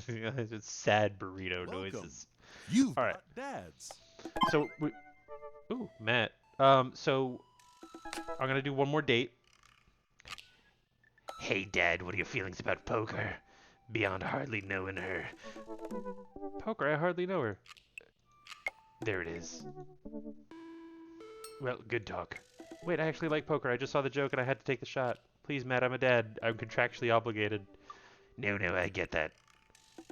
It's sad burrito noises. You've All right. got dads. So we, ooh, Matt. So I'm gonna do one more date. Hey, Dad, what are your feelings about poker? Beyond hardly knowing her. Poker, I hardly know her. There it is. Well, good talk. Wait, I actually like poker. I just saw the joke and I had to take the shot. Please, Matt, I'm a dad. I'm contractually obligated. No, I get that.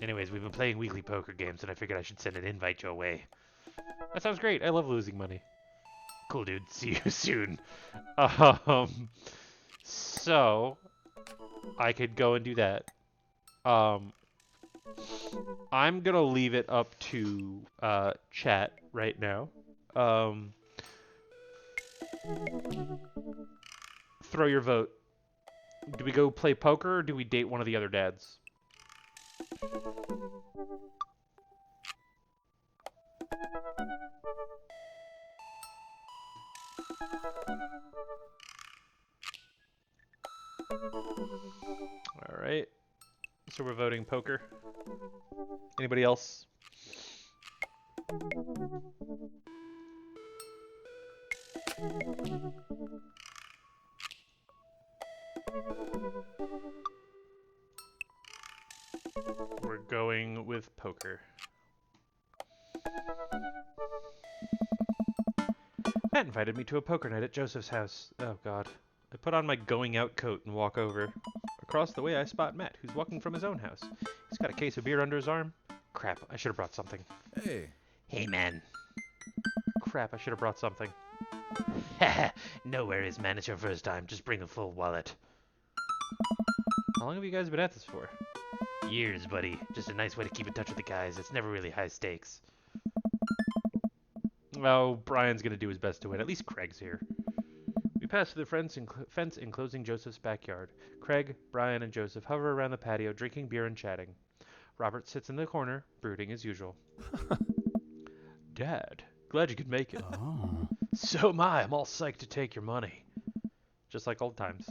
Anyways, we've been playing weekly poker games and I figured I should send an invite your way. That sounds great. I love losing money. Cool, dude. See you soon. So I could go and do that. I'm gonna leave it up to chat right now. Throw your vote. Do we go play poker or do we date one of the other dads? All right. So we're voting poker. Anybody else? We're going with poker. Matt invited me to a poker night at Joseph's house. Oh god. I put on my going out coat and walk over. Across the way I spot Matt, who's walking from his own house. He's got a case of beer under his arm. Crap, I should have brought something. Hey. Hey, man. Crap, I should have brought something. No worries, man. It's your first time. Just bring a full wallet. How long have you guys been at this for? Years, buddy. Just a nice way to keep in touch with the guys. It's never really high stakes. Oh, Brian's gonna do his best to win. At least Craig's here. We pass through the fence enclosing Joseph's backyard. Craig, Brian, and Joseph hover around the patio, drinking beer and chatting. Robert sits in the corner, brooding as usual. Dad, glad you could make it. Oh. So am I. I'm all psyched to take your money. Just like old times.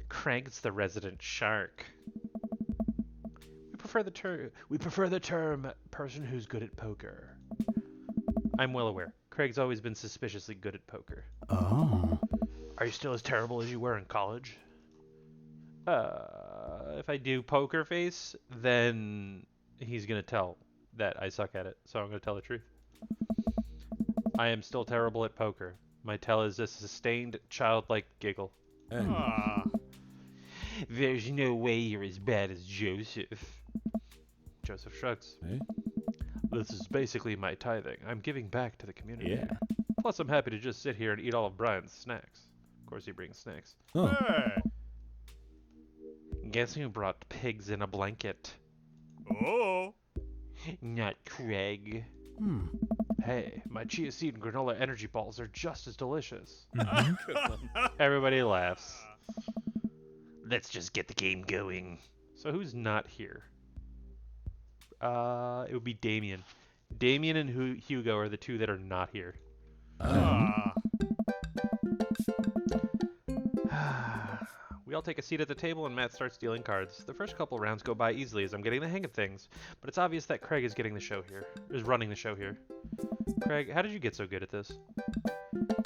Craig's the resident shark. We prefer the term person who's good at poker. I'm well aware. Craig's always been suspiciously good at poker. Oh. Are you still as terrible as you were in college? If I do poker face, then he's gonna tell that I suck at it, so I'm gonna tell the truth. I am still terrible at poker. My tell is a sustained, childlike giggle. Hey. There's no way you're as bad as Joseph. Joseph shrugs. Hey. This is basically my tithing. I'm giving back to the community. Yeah. Plus, I'm happy to just sit here and eat all of Brian's snacks. Of course, he brings snacks. Oh. Guess who brought pigs in a blanket? Oh. Not Craig. Hmm. Hey, my chia seed and granola energy balls are just as delicious. Good one. Everybody laughs. Let's just get the game going. So who's not here? It would be Damien. Damien and Hugo are the two that are not here. We all take a seat at the table and Matt starts dealing cards. The first couple rounds go by easily as I'm getting the hang of things, but it's obvious that Craig is running the show here. Craig, how did you get so good at this?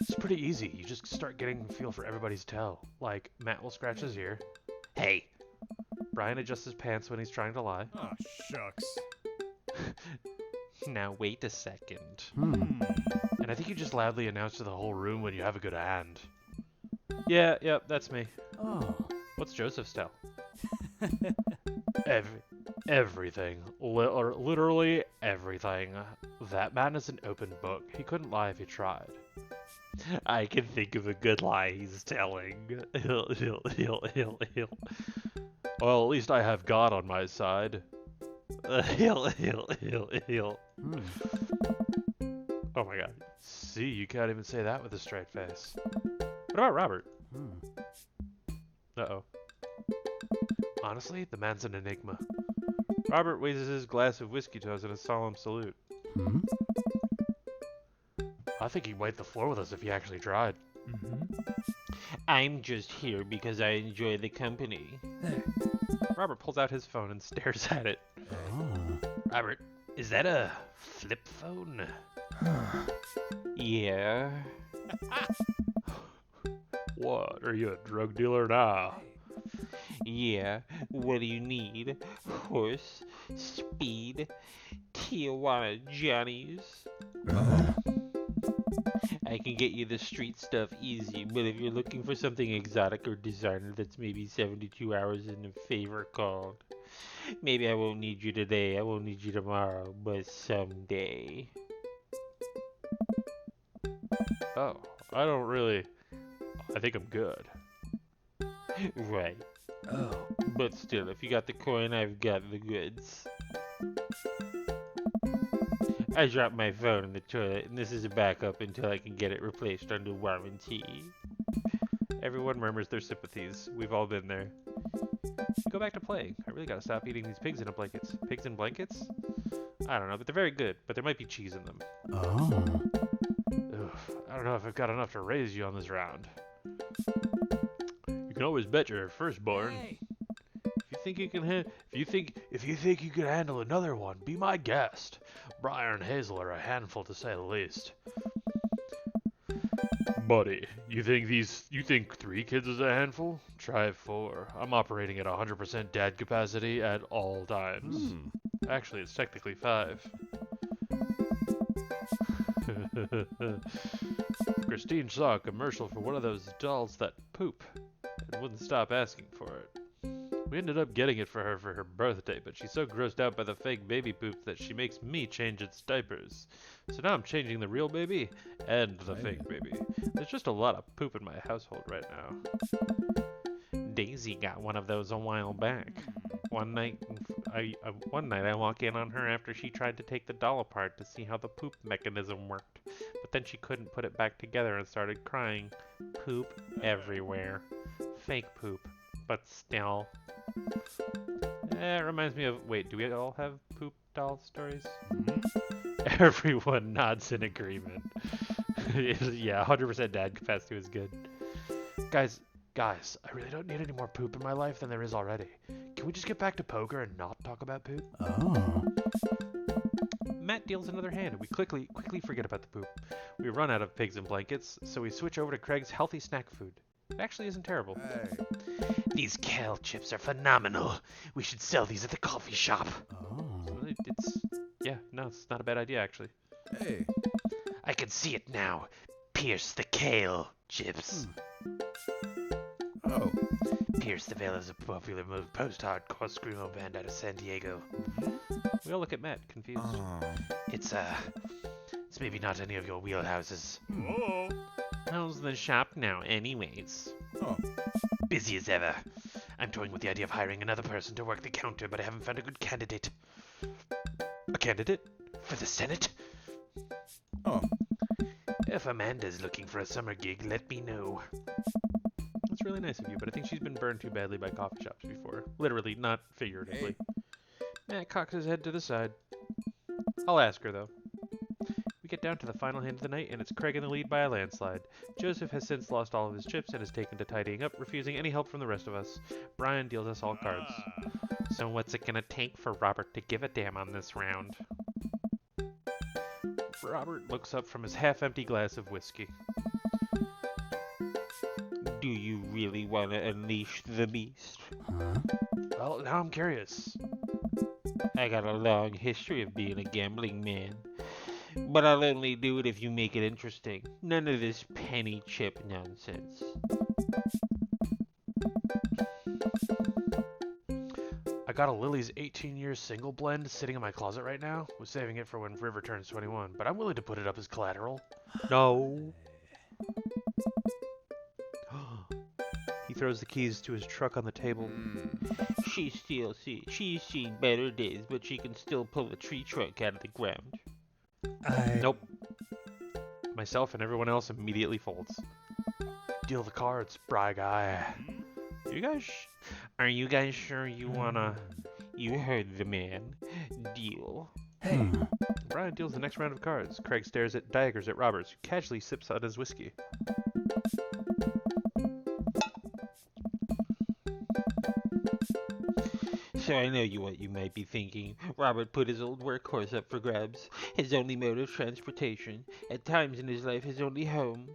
It's pretty easy. You just start getting a feel for everybody's tell. Like, Matt will scratch his ear. Hey, Brian adjusts his pants when he's trying to lie. Oh, shucks. Now wait a second. Hmm. And I think you just loudly announce to the whole room when you have a good hand. Yeah, that's me. Oh. What's Joseph's tell? Everything. Literally everything. That man is an open book. He couldn't lie if he tried. I can think of a good lie he's telling. Well, at least I have God on my side. Hmm. Oh my god. See, you can't even say that with a straight face. What about Robert? Hmm. Uh-oh. Honestly, the man's an enigma. Robert raises his glass of whiskey toast in a solemn salute. Hmm. I think he'd wipe the floor with us if he actually tried. Mm-hmm. I'm just here because I enjoy the company. Hey. Robert pulls out his phone and stares at it. Oh. Robert, is that a flip phone? Yeah. What? Are you a drug dealer now? Yeah. What do you need? Horse, speed, Tijuana Johnnies. I can get you the street stuff easy, but if you're looking for something exotic or designer that's maybe 72 hours in a favor called. Maybe I won't need you today, I won't need you tomorrow, but someday. Oh, I think I'm good. Right. Oh. But still, if you got the coin, I've got the goods. I dropped my phone in the toilet, and this is a backup until I can get it replaced under warranty. Everyone murmurs their sympathies. We've all been there. Go back to playing. I really gotta stop eating these pigs in blankets. Pigs in blankets? I don't know, but they're very good. But there might be cheese in them. Oh. Ugh, I don't know if I've got enough to raise you on this round. You can always bet your firstborn. Hey. If you think you can handle another one, be my guest. Briar and Hazel are a handful to say the least. Buddy, you think 3 kids is a handful? Try 4. I'm operating at 100% dad capacity at all times. Hmm. Actually, it's technically 5. Christine saw a commercial for one of those dolls that poop and wouldn't stop asking for it. We ended up getting it for her birthday, but she's so grossed out by the fake baby poop that she makes me change its diapers. So now I'm changing the real baby and the fake baby. There's just a lot of poop in my household right now. Daisy got one of those a while back. One night I walk in on her after she tried to take the doll apart to see how the poop mechanism worked. But then she couldn't put it back together and started crying. Poop everywhere. Fake poop. But still. It reminds me of... Wait, do we all have poop doll stories? Mm-hmm. Everyone nods in agreement. Yeah, 100% dad capacity was good. Guys, I really don't need any more poop in my life than there is already. Can we just get back to poker and not talk about poop? Oh. Matt deals another hand, and we quickly forget about the poop. We run out of pigs and blankets, so we switch over to Craig's healthy snack food. It actually isn't terrible. Hey. These kale chips are phenomenal. We should sell these at the coffee shop. Oh. It's not a bad idea, actually. Hey. I can see it now. Pierce the kale chips. Oh. Pierce the Veil is a popular post-hardcore screamo band out of San Diego. We all look at Matt, confused. Oh. It's maybe not any of your wheelhouses. Oh. How's the shop now, anyways? Oh. Busy as ever. I'm toying with the idea of hiring another person to work the counter, but I haven't found a good candidate. A candidate? For the Senate? Oh. If Amanda's looking for a summer gig, let me know. That's really nice of you, but I think she's been burned too badly by coffee shops before. Literally, not figuratively. Matt cocks his head to the side. I'll ask her, though. We get down to the final hand of the night, and it's Craig in the lead by a landslide. Joseph has since lost all of his chips and is taken to tidying up, refusing any help from the rest of us. Brian deals us all cards. So what's it gonna take for Robert to give a damn on this round? Robert looks up from his half-empty glass of whiskey. Do you really want to unleash the beast? Huh? Well, now I'm curious. I got a long history of being a gambling man. But I'll only do it if you make it interesting. None of this penny chip nonsense. I got a Lily's 18-year single blend sitting in my closet right now. Was saving it for when River turns 21, but I'm willing to put it up as collateral. No. He throws the keys to his truck on the table. She's seen better days, but she can still pull a tree trunk out of the ground. Nope. Myself and everyone else immediately folds. Deal the cards, Bry Guy. Are you guys sure you wanna... You heard the man. Deal. Hey. Brian deals the next round of cards. Craig daggers at Roberts, who casually sips on his whiskey. So I know what you might be thinking. Robert put his old workhorse up for grabs. His only mode of transportation. At times in his life, his only home.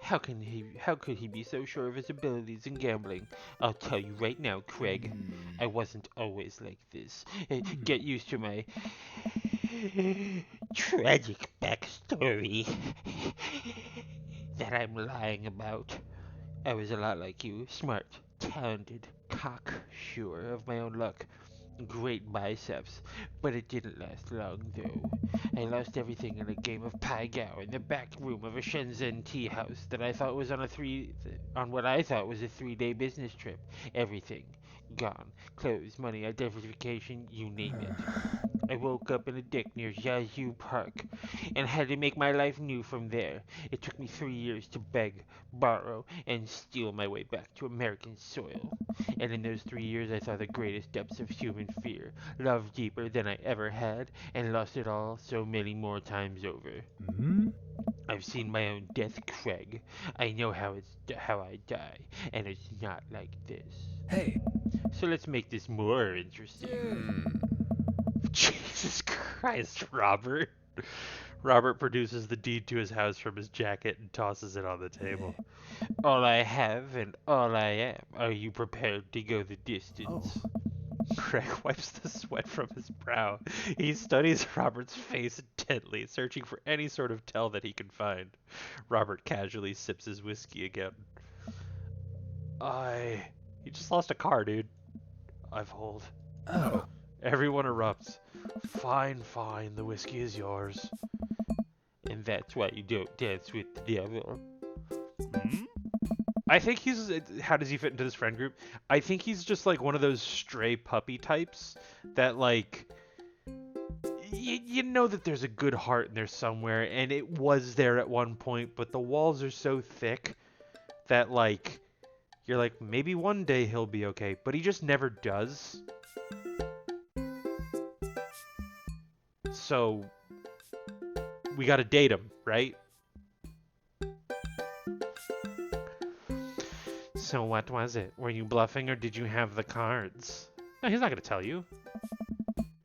How could he be so sure of his abilities in gambling? I'll tell you right now, Craig. I wasn't always like this. Get used to my tragic backstory that I'm lying about. I was a lot like you. Smart, talented, cocksure of my own luck. Great biceps, but it didn't last long though. I lost everything in a game of Pai Gow in the back room of a Shenzhen tea house that I thought was on what I thought was a 3-day business trip. Everything gone. Clothes, money, identification, you name it. I woke up in a deck near Yazoo Park and had to make my life new from there. It took me 3 years to beg, borrow, and steal my way back to American soil. And in those 3 years I saw the greatest depths of human fear, love deeper than I ever had, and lost it all so many more times over. I've seen my own death, Craig. I know how I die, and it's not like this. Hey. So let's make this more interesting. Jesus Christ, Robert. Robert produces the deed to his house from his jacket and tosses it on the table. All I have and all I am. Are you prepared to go the distance? Oh. Craig wipes the sweat from his brow. He studies Robert's face intently, searching for any sort of tell that he can find. Robert casually sips his whiskey again. You just lost a car, dude. I've hold. Oh. Everyone erupts. Fine, the whiskey is yours. And that's why you don't dance with the devil. I think how does he fit into this friend group? I think he's just like one of those stray puppy types that like, you know that there's a good heart in there somewhere, and it was there at one point, but the walls are so thick that like, you're like, maybe one day he'll be okay, but he just never does. So, we gotta date him, right? So what was it? Were you bluffing or did you have the cards? No, he's not gonna tell you.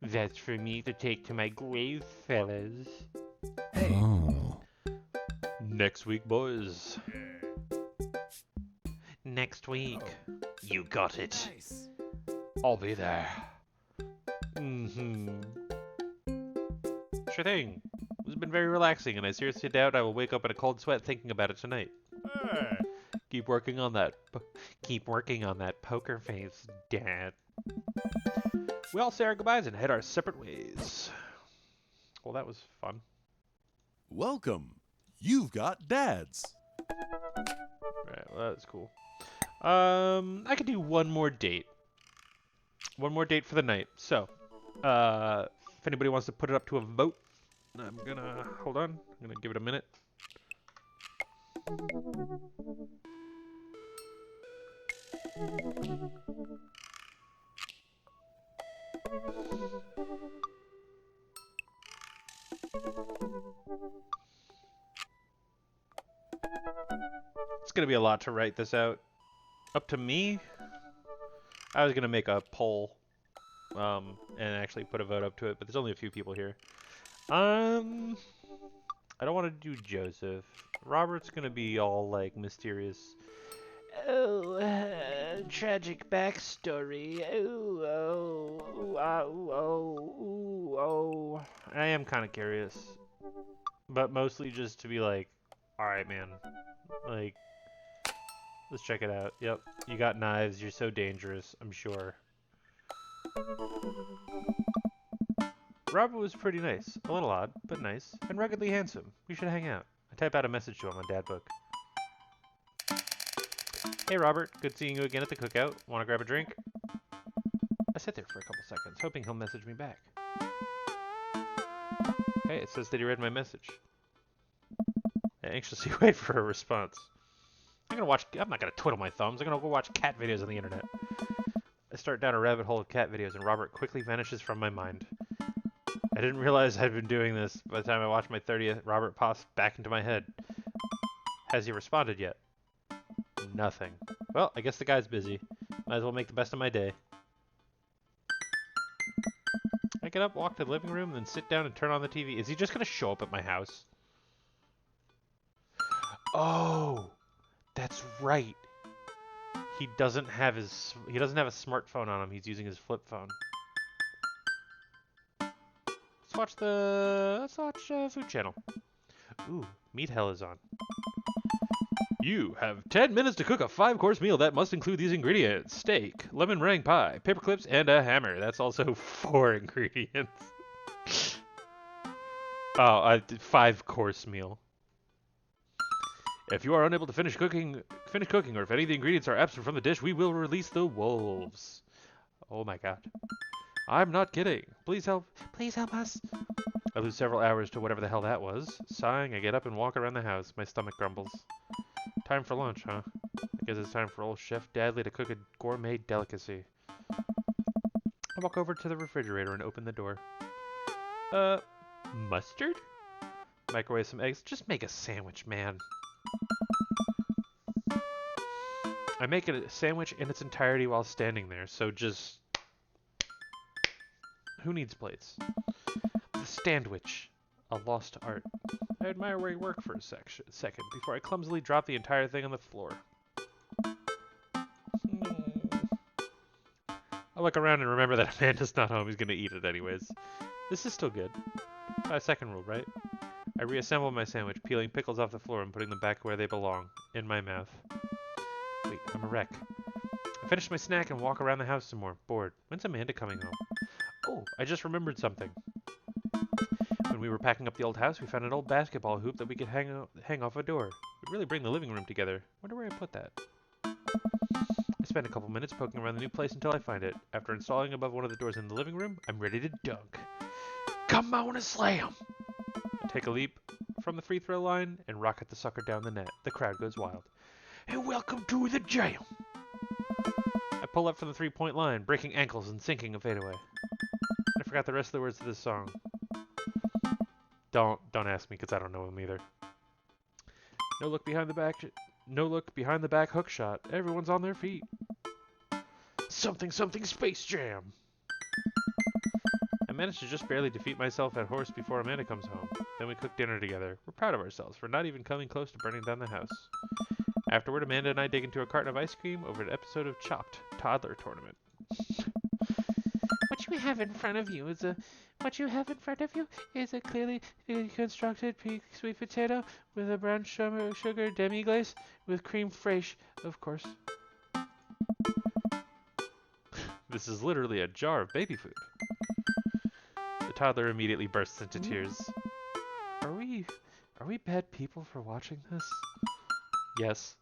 That's for me to take to my grave, fellas. Hey. Oh. Next week, boys. Next week. You got it. Nice. I'll be there. Mm-hmm. Sure thing. It's been very relaxing, and I seriously doubt I will wake up in a cold sweat thinking about it tonight. Keep working on that. Keep working on that poker face, Dad. We all say our goodbyes and head our separate ways. Well, that was fun. Welcome. You've got dads. Right, well, that was cool. I could do one more date. One more date for the night. So, if anybody wants to put it up to a vote, I'm gonna, hold on, I'm gonna give it a minute. It's gonna be a lot to write this out. Up to me. I was gonna make a poll, and actually put a vote up to it, but there's only a few people here. I don't want to do Joseph. Robert's gonna be all like mysterious. Oh, tragic backstory. Oh. I am kind of curious, but mostly just to be like, all right, man, like, let's check it out. Yep, you got knives. You're so dangerous. I'm sure. Robert was pretty nice. A little odd, but nice. And ruggedly handsome. We should hang out. I type out a message to him on Dad Book. Hey Robert, good seeing you again at the cookout. Wanna grab a drink? I sit there for a couple seconds, hoping he'll message me back. Hey, it says that he read my message. I anxiously wait for a response. I'm not gonna twiddle my thumbs. I'm gonna go watch cat videos on the internet. I start down a rabbit hole of cat videos and Robert quickly vanishes from my mind. I didn't realize I'd been doing this. By the time I watched my 30th, Robert pops back into my head. Has he responded yet? Nothing. Well, I guess the guy's busy. Might as well make the best of my day. I get up, walk to the living room, then sit down and turn on the TV. Is he just gonna show up at my house? Oh, that's right. He doesn't have a smartphone on him. He's using his flip phone. Let's watch Food Channel. Ooh, Meat Hell is on. You have 10 minutes to cook a 5-course meal that must include these ingredients: steak, lemon meringue pie, paper clips, and a hammer. That's also 4 ingredients. Oh, a 5-course meal. If you are unable to finish cooking, or if any of the ingredients are absent from the dish, we will release the wolves. Oh my god. I'm not kidding. Please help. Please help us. I lose several hours to whatever the hell that was. Sighing, I get up and walk around the house. My stomach grumbles. Time for lunch, huh? I guess it's time for old Chef Dadley to cook a gourmet delicacy. I walk over to the refrigerator and open the door. Mustard? Microwave some eggs. Just make a sandwich, man. I make a sandwich in its entirety while standing there, so just... Who needs plates? The Standwich, a lost art. I admire where you work for a second before I clumsily drop the entire thing on the floor. I look around and remember that Amanda's not home. He's gonna eat it anyways. This is still good. 5-second rule, right? I reassemble my sandwich, peeling pickles off the floor and putting them back where they belong, in my mouth. Wait, I'm a wreck. I finish my snack and walk around the house some more, bored. When's Amanda coming home? Oh, I just remembered something. When we were packing up the old house, we found an old basketball hoop that we could hang off a door. It'd really bring the living room together. Wonder where I put that. I spend a couple minutes poking around the new place until I find it. After installing above one of the doors in the living room, I'm ready to dunk. Come on and slam! I take a leap from the free throw line and rocket the sucker down the net. The crowd goes wild. And welcome to the jam! I pull up from the 3-point line, breaking ankles and sinking a fadeaway. I forgot the rest of the words to this song. Don't ask me, because I don't know them either. No look behind the back hook shot. Everyone's on their feet. Something Space Jam. I managed to just barely defeat myself at horse before Amanda comes home. Then we cook dinner together. We're proud of ourselves for not even coming close to burning down the house. Afterward, Amanda and I dig into a carton of ice cream over an episode of Chopped, Toddler Tournament. What you have in front of you is a clearly constructed pink sweet potato with a brown sugar demi-glace with creme fraiche, of course. This is literally a jar of baby food. The toddler immediately bursts into tears. Are we bad people for watching this? Yes.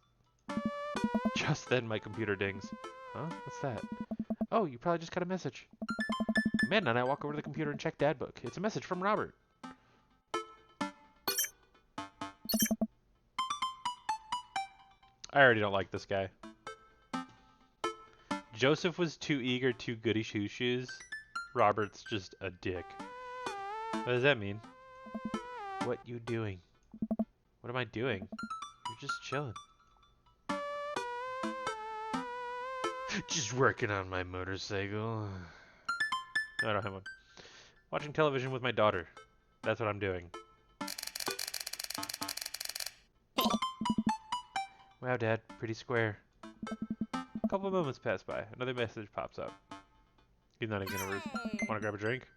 Just then my computer dings. Huh? What's that? Oh, you probably just got a message. Amanda and I walk over to the computer and check Dad Book. It's a message from Robert. I already don't like this guy. Joseph was too eager, too goody shoes. Robert's just a dick. What does that mean? What you doing? What am I doing? You're just chilling. Just working on my motorcycle. No, I don't have one. Watching television with my daughter. That's what I'm doing. Wow, Dad, pretty square. A couple of moments pass by. Another message pops up. He's not even gonna want to grab a drink.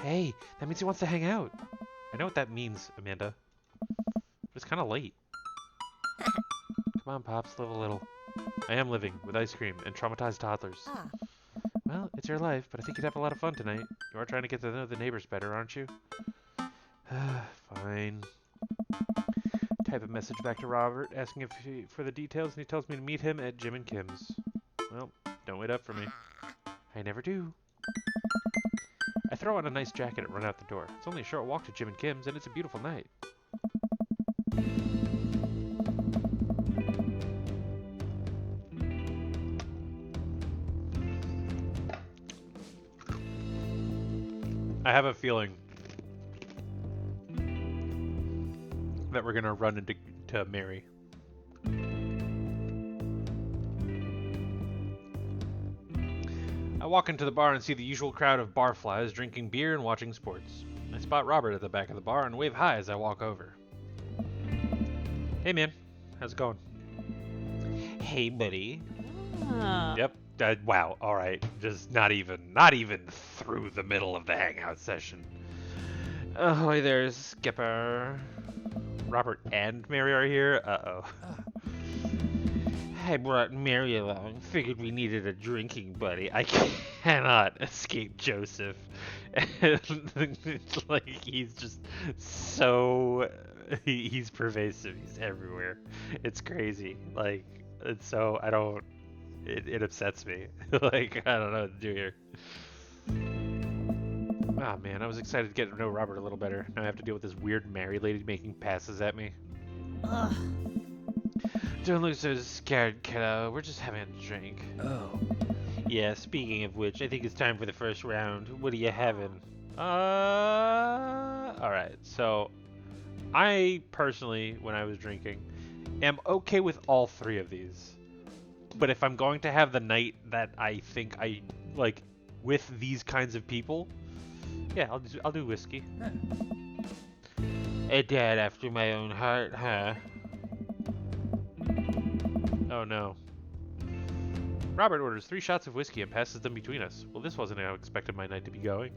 Hey, that means he wants to hang out. I know what that means, Amanda. But it's kind of late. Come on, Pops, live a little. I am living with ice cream and traumatized toddlers. Ah. Well, it's your life, but I think you'd have a lot of fun tonight. You are trying to get to know the neighbors better, aren't you? Fine. Type a message back to Robert, asking for the details, and he tells me to meet him at Jim and Kim's. Well, don't wait up for me. I never do. I throw on a nice jacket and run out the door. It's only a short walk to Jim and Kim's, and it's a beautiful night. I have a feeling that we're gonna run into Mary. I walk into the bar and see the usual crowd of barflies drinking beer and watching sports. I spot Robert at the back of the bar and wave hi as I walk over. Hey man, how's it going? Hey buddy. Yep. Wow. All right. Just not even through the middle of the hangout session. Ahoy there, Skipper. Robert and Mary are here. Uh-oh. I brought Mary along. Figured we needed a drinking buddy. I cannot escape Joseph. It's like he's just so... He's pervasive. He's everywhere. It's crazy. Like, it's so... I don't... It upsets me. Like, I don't know what to do here. Ah, man, I was excited to get to know Robert a little better. Now I have to deal with this weird Mary lady making passes at me. Ugh. Don't look so scared, kiddo. We're just having a drink. Oh. Yeah, speaking of which, I think it's time for the first round. What are you having? Alright, so I personally, when I was drinking, am okay with all three of these. But if I'm going to have the night that I think I like with these kinds of people, yeah, I'll do whiskey. A dad after my own heart, huh? Oh no. Robert orders 3 shots of whiskey and passes them between us. Well, this wasn't how I expected my night to be going.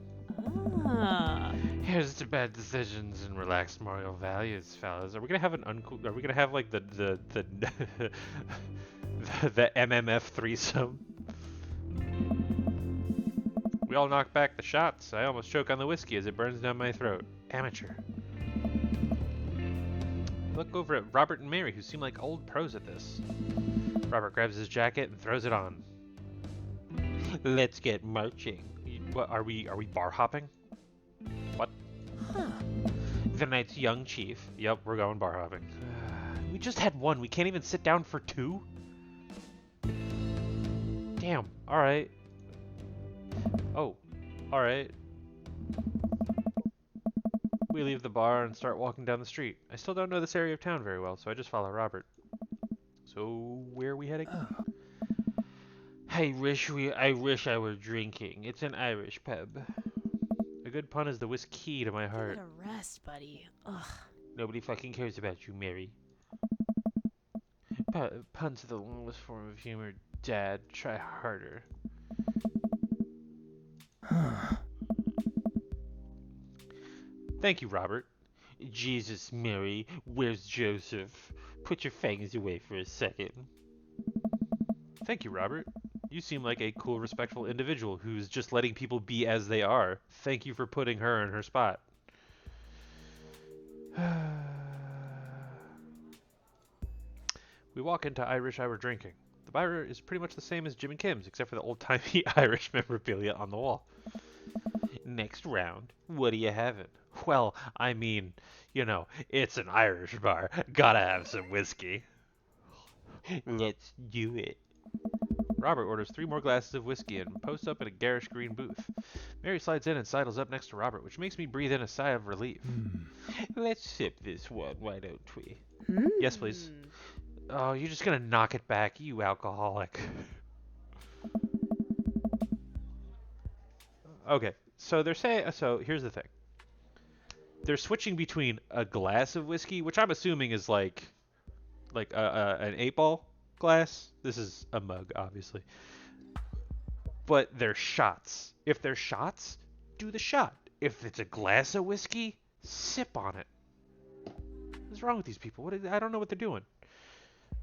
Ah. Here's to bad decisions and relaxed moral values, fellas. Are we gonna have an uncool? Are we gonna have like the the MMF threesome? We all knock back the shots. I almost choke on the whiskey as it burns down my throat. Amateur. Look over at Robert and Mary, who seem like old pros at this. Robert grabs his jacket and throws it on. Let's get marching. What are we bar hopping? What? Huh. The night's young chief. Yep, we're going bar hopping. We just had one. We can't even sit down for 2? Damn. Alright. Oh. Alright. We leave the bar and start walking down the street. I still don't know this area of town very well, so I just follow Robert. So, where are we heading? Oh. I wish I were drinking. It's an Irish pub. A good pun is the whiskey to my heart. Get a rest, buddy. Ugh. Nobody fucking cares about you, Mary. Puns are the lowest form of humor, Dad. Try harder. Thank you, Robert. Jesus, Mary, where's Joseph? Put your fangs away for a second. Thank you, Robert. You seem like a cool, respectful individual who's just letting people be as they are. Thank you for putting her in her spot. We walk into Irish Hour Drinking. The bar is pretty much the same as Jim and Kim's, except for the old-timey Irish memorabilia on the wall. Next round, what are you having? Well, I mean, you know, it's an Irish bar. Gotta have some whiskey. Let's do it. Robert orders 3 more glasses of whiskey and posts up in a garish green booth. Mary slides in and sidles up next to Robert, which makes me breathe in a sigh of relief. Let's sip this one, why don't we? Yes, please. Oh, you're just gonna knock it back, you alcoholic. Okay, so they're saying. So here's the thing. They're switching between a glass of whiskey, which I'm assuming is like an 8-ball glass. This is a mug, obviously. But they're shots. If they're shots, do the shot. If it's a glass of whiskey, sip on it. What's wrong with these people? I don't know what they're doing.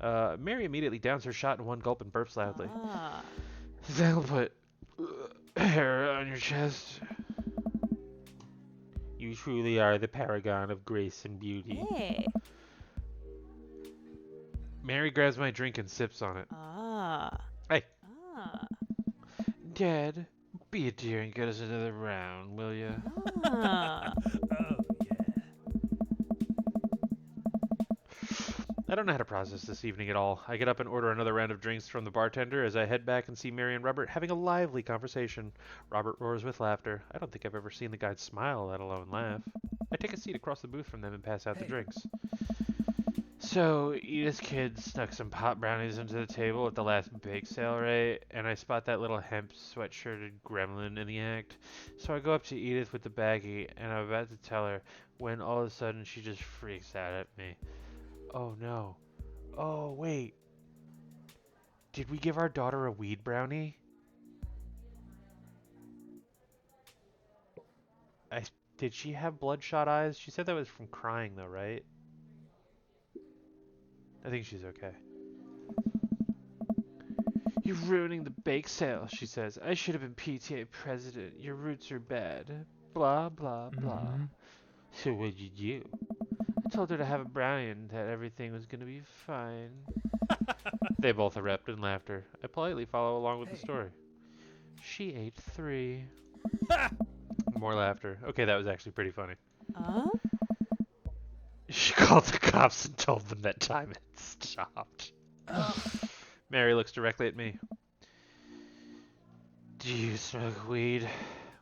Mary immediately downs her shot in one gulp and burps loudly. That'll put hair on your chest. You truly are the paragon of grace and beauty. Hey. Mary grabs my drink and sips on it. Hey. Dad, be a dear and get us another round, will ya? Oh, yeah. I don't know how to process this evening at all. I get up and order another round of drinks from the bartender as I head back and see Mary and Robert having a lively conversation. Robert roars with laughter. I don't think I've ever seen the guy smile, let alone laugh. I take a seat across the booth from them and pass out the drinks. So, Edith's kid snuck some pot brownies into the table at the last bake sale, right? And I spot that little hemp sweatshirted gremlin in the act. So I go up to Edith with the baggie, and I'm about to tell her, when all of a sudden she just freaks out at me. Oh no. Oh, wait. Did we give our daughter a weed brownie? Did she have bloodshot eyes? She said that was from crying though, right? I think she's okay. You're ruining the bake sale, she says. I should have been PTA president. Your roots are bad. Blah, blah, blah. So what'd you do? I told her to have a brownie and that everything was going to be fine. They both erupt in laughter. I politely follow along with the story. She ate 3. More laughter. Okay, that was actually pretty funny. She called the cops and told them that time had stopped. Mary looks directly at me. Do you smoke weed?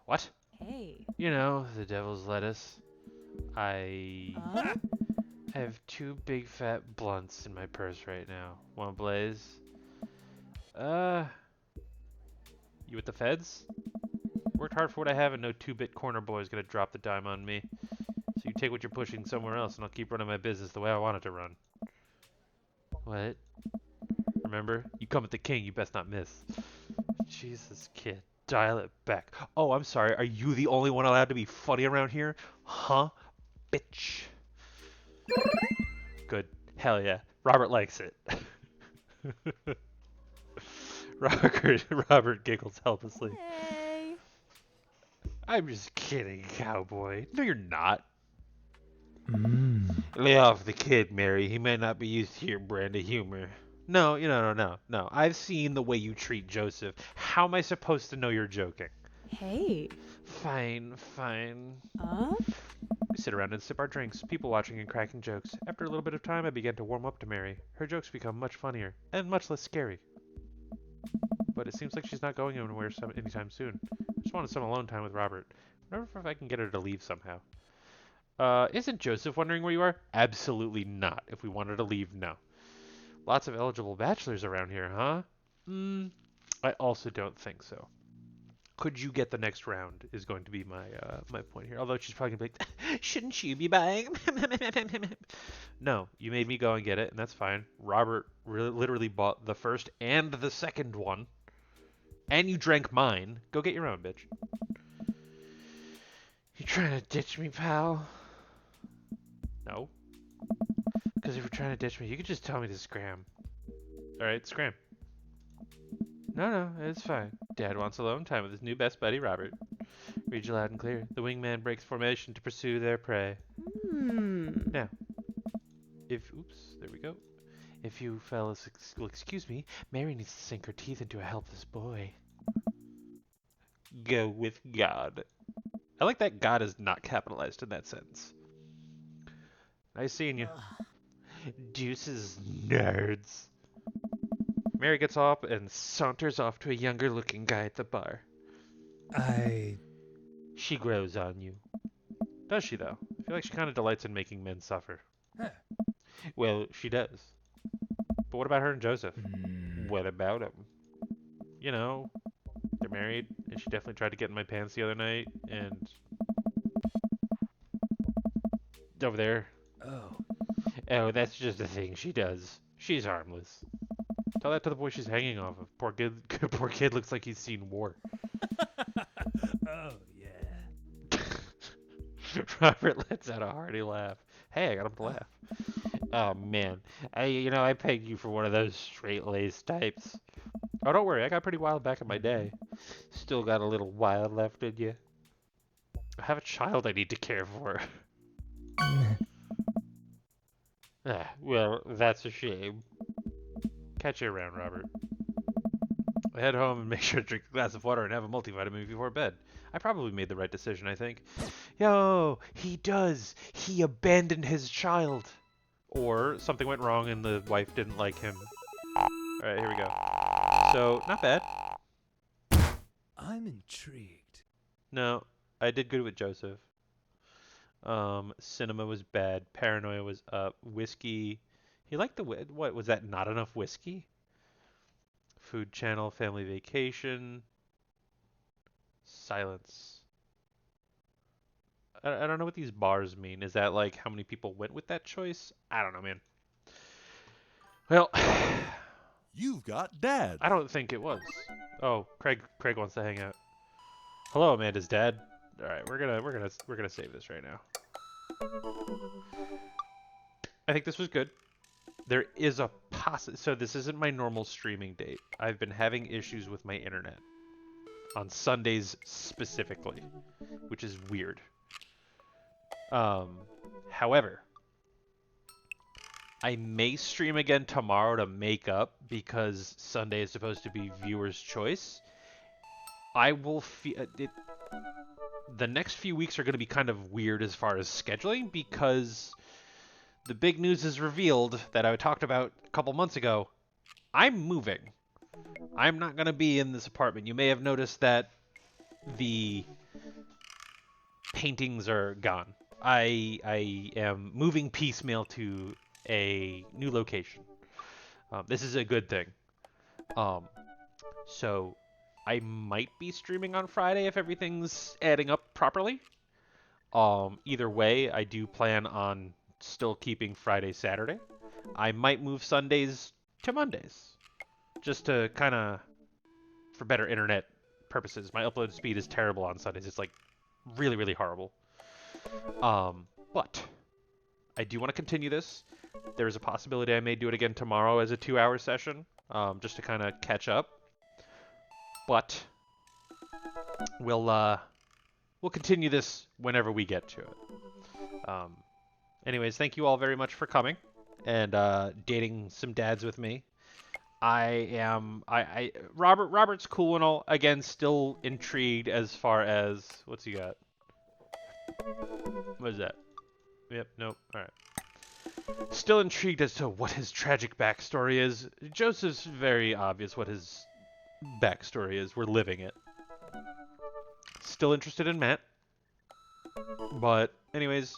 What? Hey. You know, the devil's lettuce. I have 2 big fat blunts in my purse right now. Want to blaze? You with the feds? Worked hard for what I have and no 2-bit corner boy is gonna drop the dime on me. So you take what you're pushing somewhere else and I'll keep running my business the way I want it to run. What? Remember? You come at the king, you best not miss. Jesus, kid. Dial it back. Oh, I'm sorry. Are you the only one allowed to be funny around here? Huh? Bitch. Good. Hell yeah. Robert likes it. Robert giggles helplessly. Hey. I'm just kidding, cowboy. No, you're not. Mmm. Lay off the kid, Mary. He may not be used to your brand of humor. No. I've seen the way you treat Joseph. How am I supposed to know you're joking? Hey. Fine. We sit around and sip our drinks, people watching and cracking jokes. After a little bit of time, I began to warm up to Mary. Her jokes become much funnier, and much less scary. But it seems like she's not going anywhere anytime soon. I just wanted some alone time with Robert. I wonder if I can get her to leave somehow. Isn't Joseph wondering where you are? Absolutely not. If we wanted to leave, no. Lots of eligible bachelors around here, huh? I also don't think so. Could you get the next round is going to be my my point here. Although she's probably going to be like, shouldn't you be buying? No, you made me go and get it, and that's fine. Robert literally bought the first and the second one, and you drank mine. Go get your own, bitch. You trying to ditch me, pal? No. Because if you're trying to ditch me, you could just tell me to scram. Alright, scram. No, it's fine. Dad wants alone time with his new best buddy, Robert. Read you loud and clear. The wingman breaks formation to pursue their prey. Now, there we go. If you fellas will excuse me, Mary needs to sink her teeth into a helpless boy. Go with God. I like that God is not capitalized in that sentence. Nice seeing you. Deuces, nerds. Mary gets up and saunters off to a younger-looking guy at the bar. She grows on you. Does she, though? I feel like she kind of delights in making men suffer. Huh. Well, she does. But what about her and Joseph? Mm. What about him? You know, they're married, and she definitely tried to get in my pants the other night, and... over there. Oh. Oh, that's just a thing she does. She's harmless. Tell that to the boy she's hanging off of. Poor kid, poor kid looks like he's seen war. Oh, yeah. Robert lets out a hearty laugh. Hey, I got him to laugh. Oh man, I pegged you for one of those straight-laced types. Oh, don't worry, I got pretty wild back in my day. Still got a little wild left in you. I have a child I need to care for. Well, that's a shame. Catch you around, Robert. I head home and make sure to drink a glass of water and have a multivitamin before bed. I probably made the right decision, I think. Yo, he does. He abandoned his child. Or something went wrong and the wife didn't like him. Alright, here we go. So, not bad. I'm intrigued. No, I did good with Joseph. Cinema was bad. Paranoia was up. Whiskey. He liked the... What, was that not enough whiskey? Food Channel, Family Vacation. Silence. I don't know what these bars mean. Is that like how many people went with that choice? I don't know, man. Well, You've got dad. I don't think it was. Oh, Craig wants to hang out. Hello, Amanda's dad. All right, we're gonna save this right now. I think this was good. There is a so this isn't my normal streaming date. I've been having issues with my internet on Sundays specifically, which is weird. However, I may stream again tomorrow to make up because Sunday is supposed to be viewer's choice. I will feel it. The next few weeks are going to be kind of weird as far as scheduling because the big news is revealed that I talked about a couple months ago. I'm moving. I'm not going to be in this apartment. You may have noticed that the paintings are gone. I am moving piecemeal to a new location. This is a good thing. So I might be streaming on Friday if everything's adding up properly. Either way, I do plan on still keeping Friday, Saturday. I might move Sundays to Mondays. Just to kind of, for better internet purposes. My upload speed is terrible on Sundays. It's like really, really horrible. But I do want to continue this. There is a possibility I may do it again tomorrow as a 2-hour session, just to kind of catch up. But we'll continue this whenever we get to it. Anyways, thank you all very much for coming and dating some dads with me. Robert's cool and all. Again, still intrigued as far as what's he got? What is that? Yep, nope. All right. Still intrigued as to what his tragic backstory is. Joseph's very obvious what his backstory is. We're living it. Still interested in Matt. But anyways,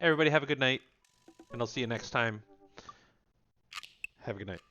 everybody have a good night, and I'll see you next time. Have a good night.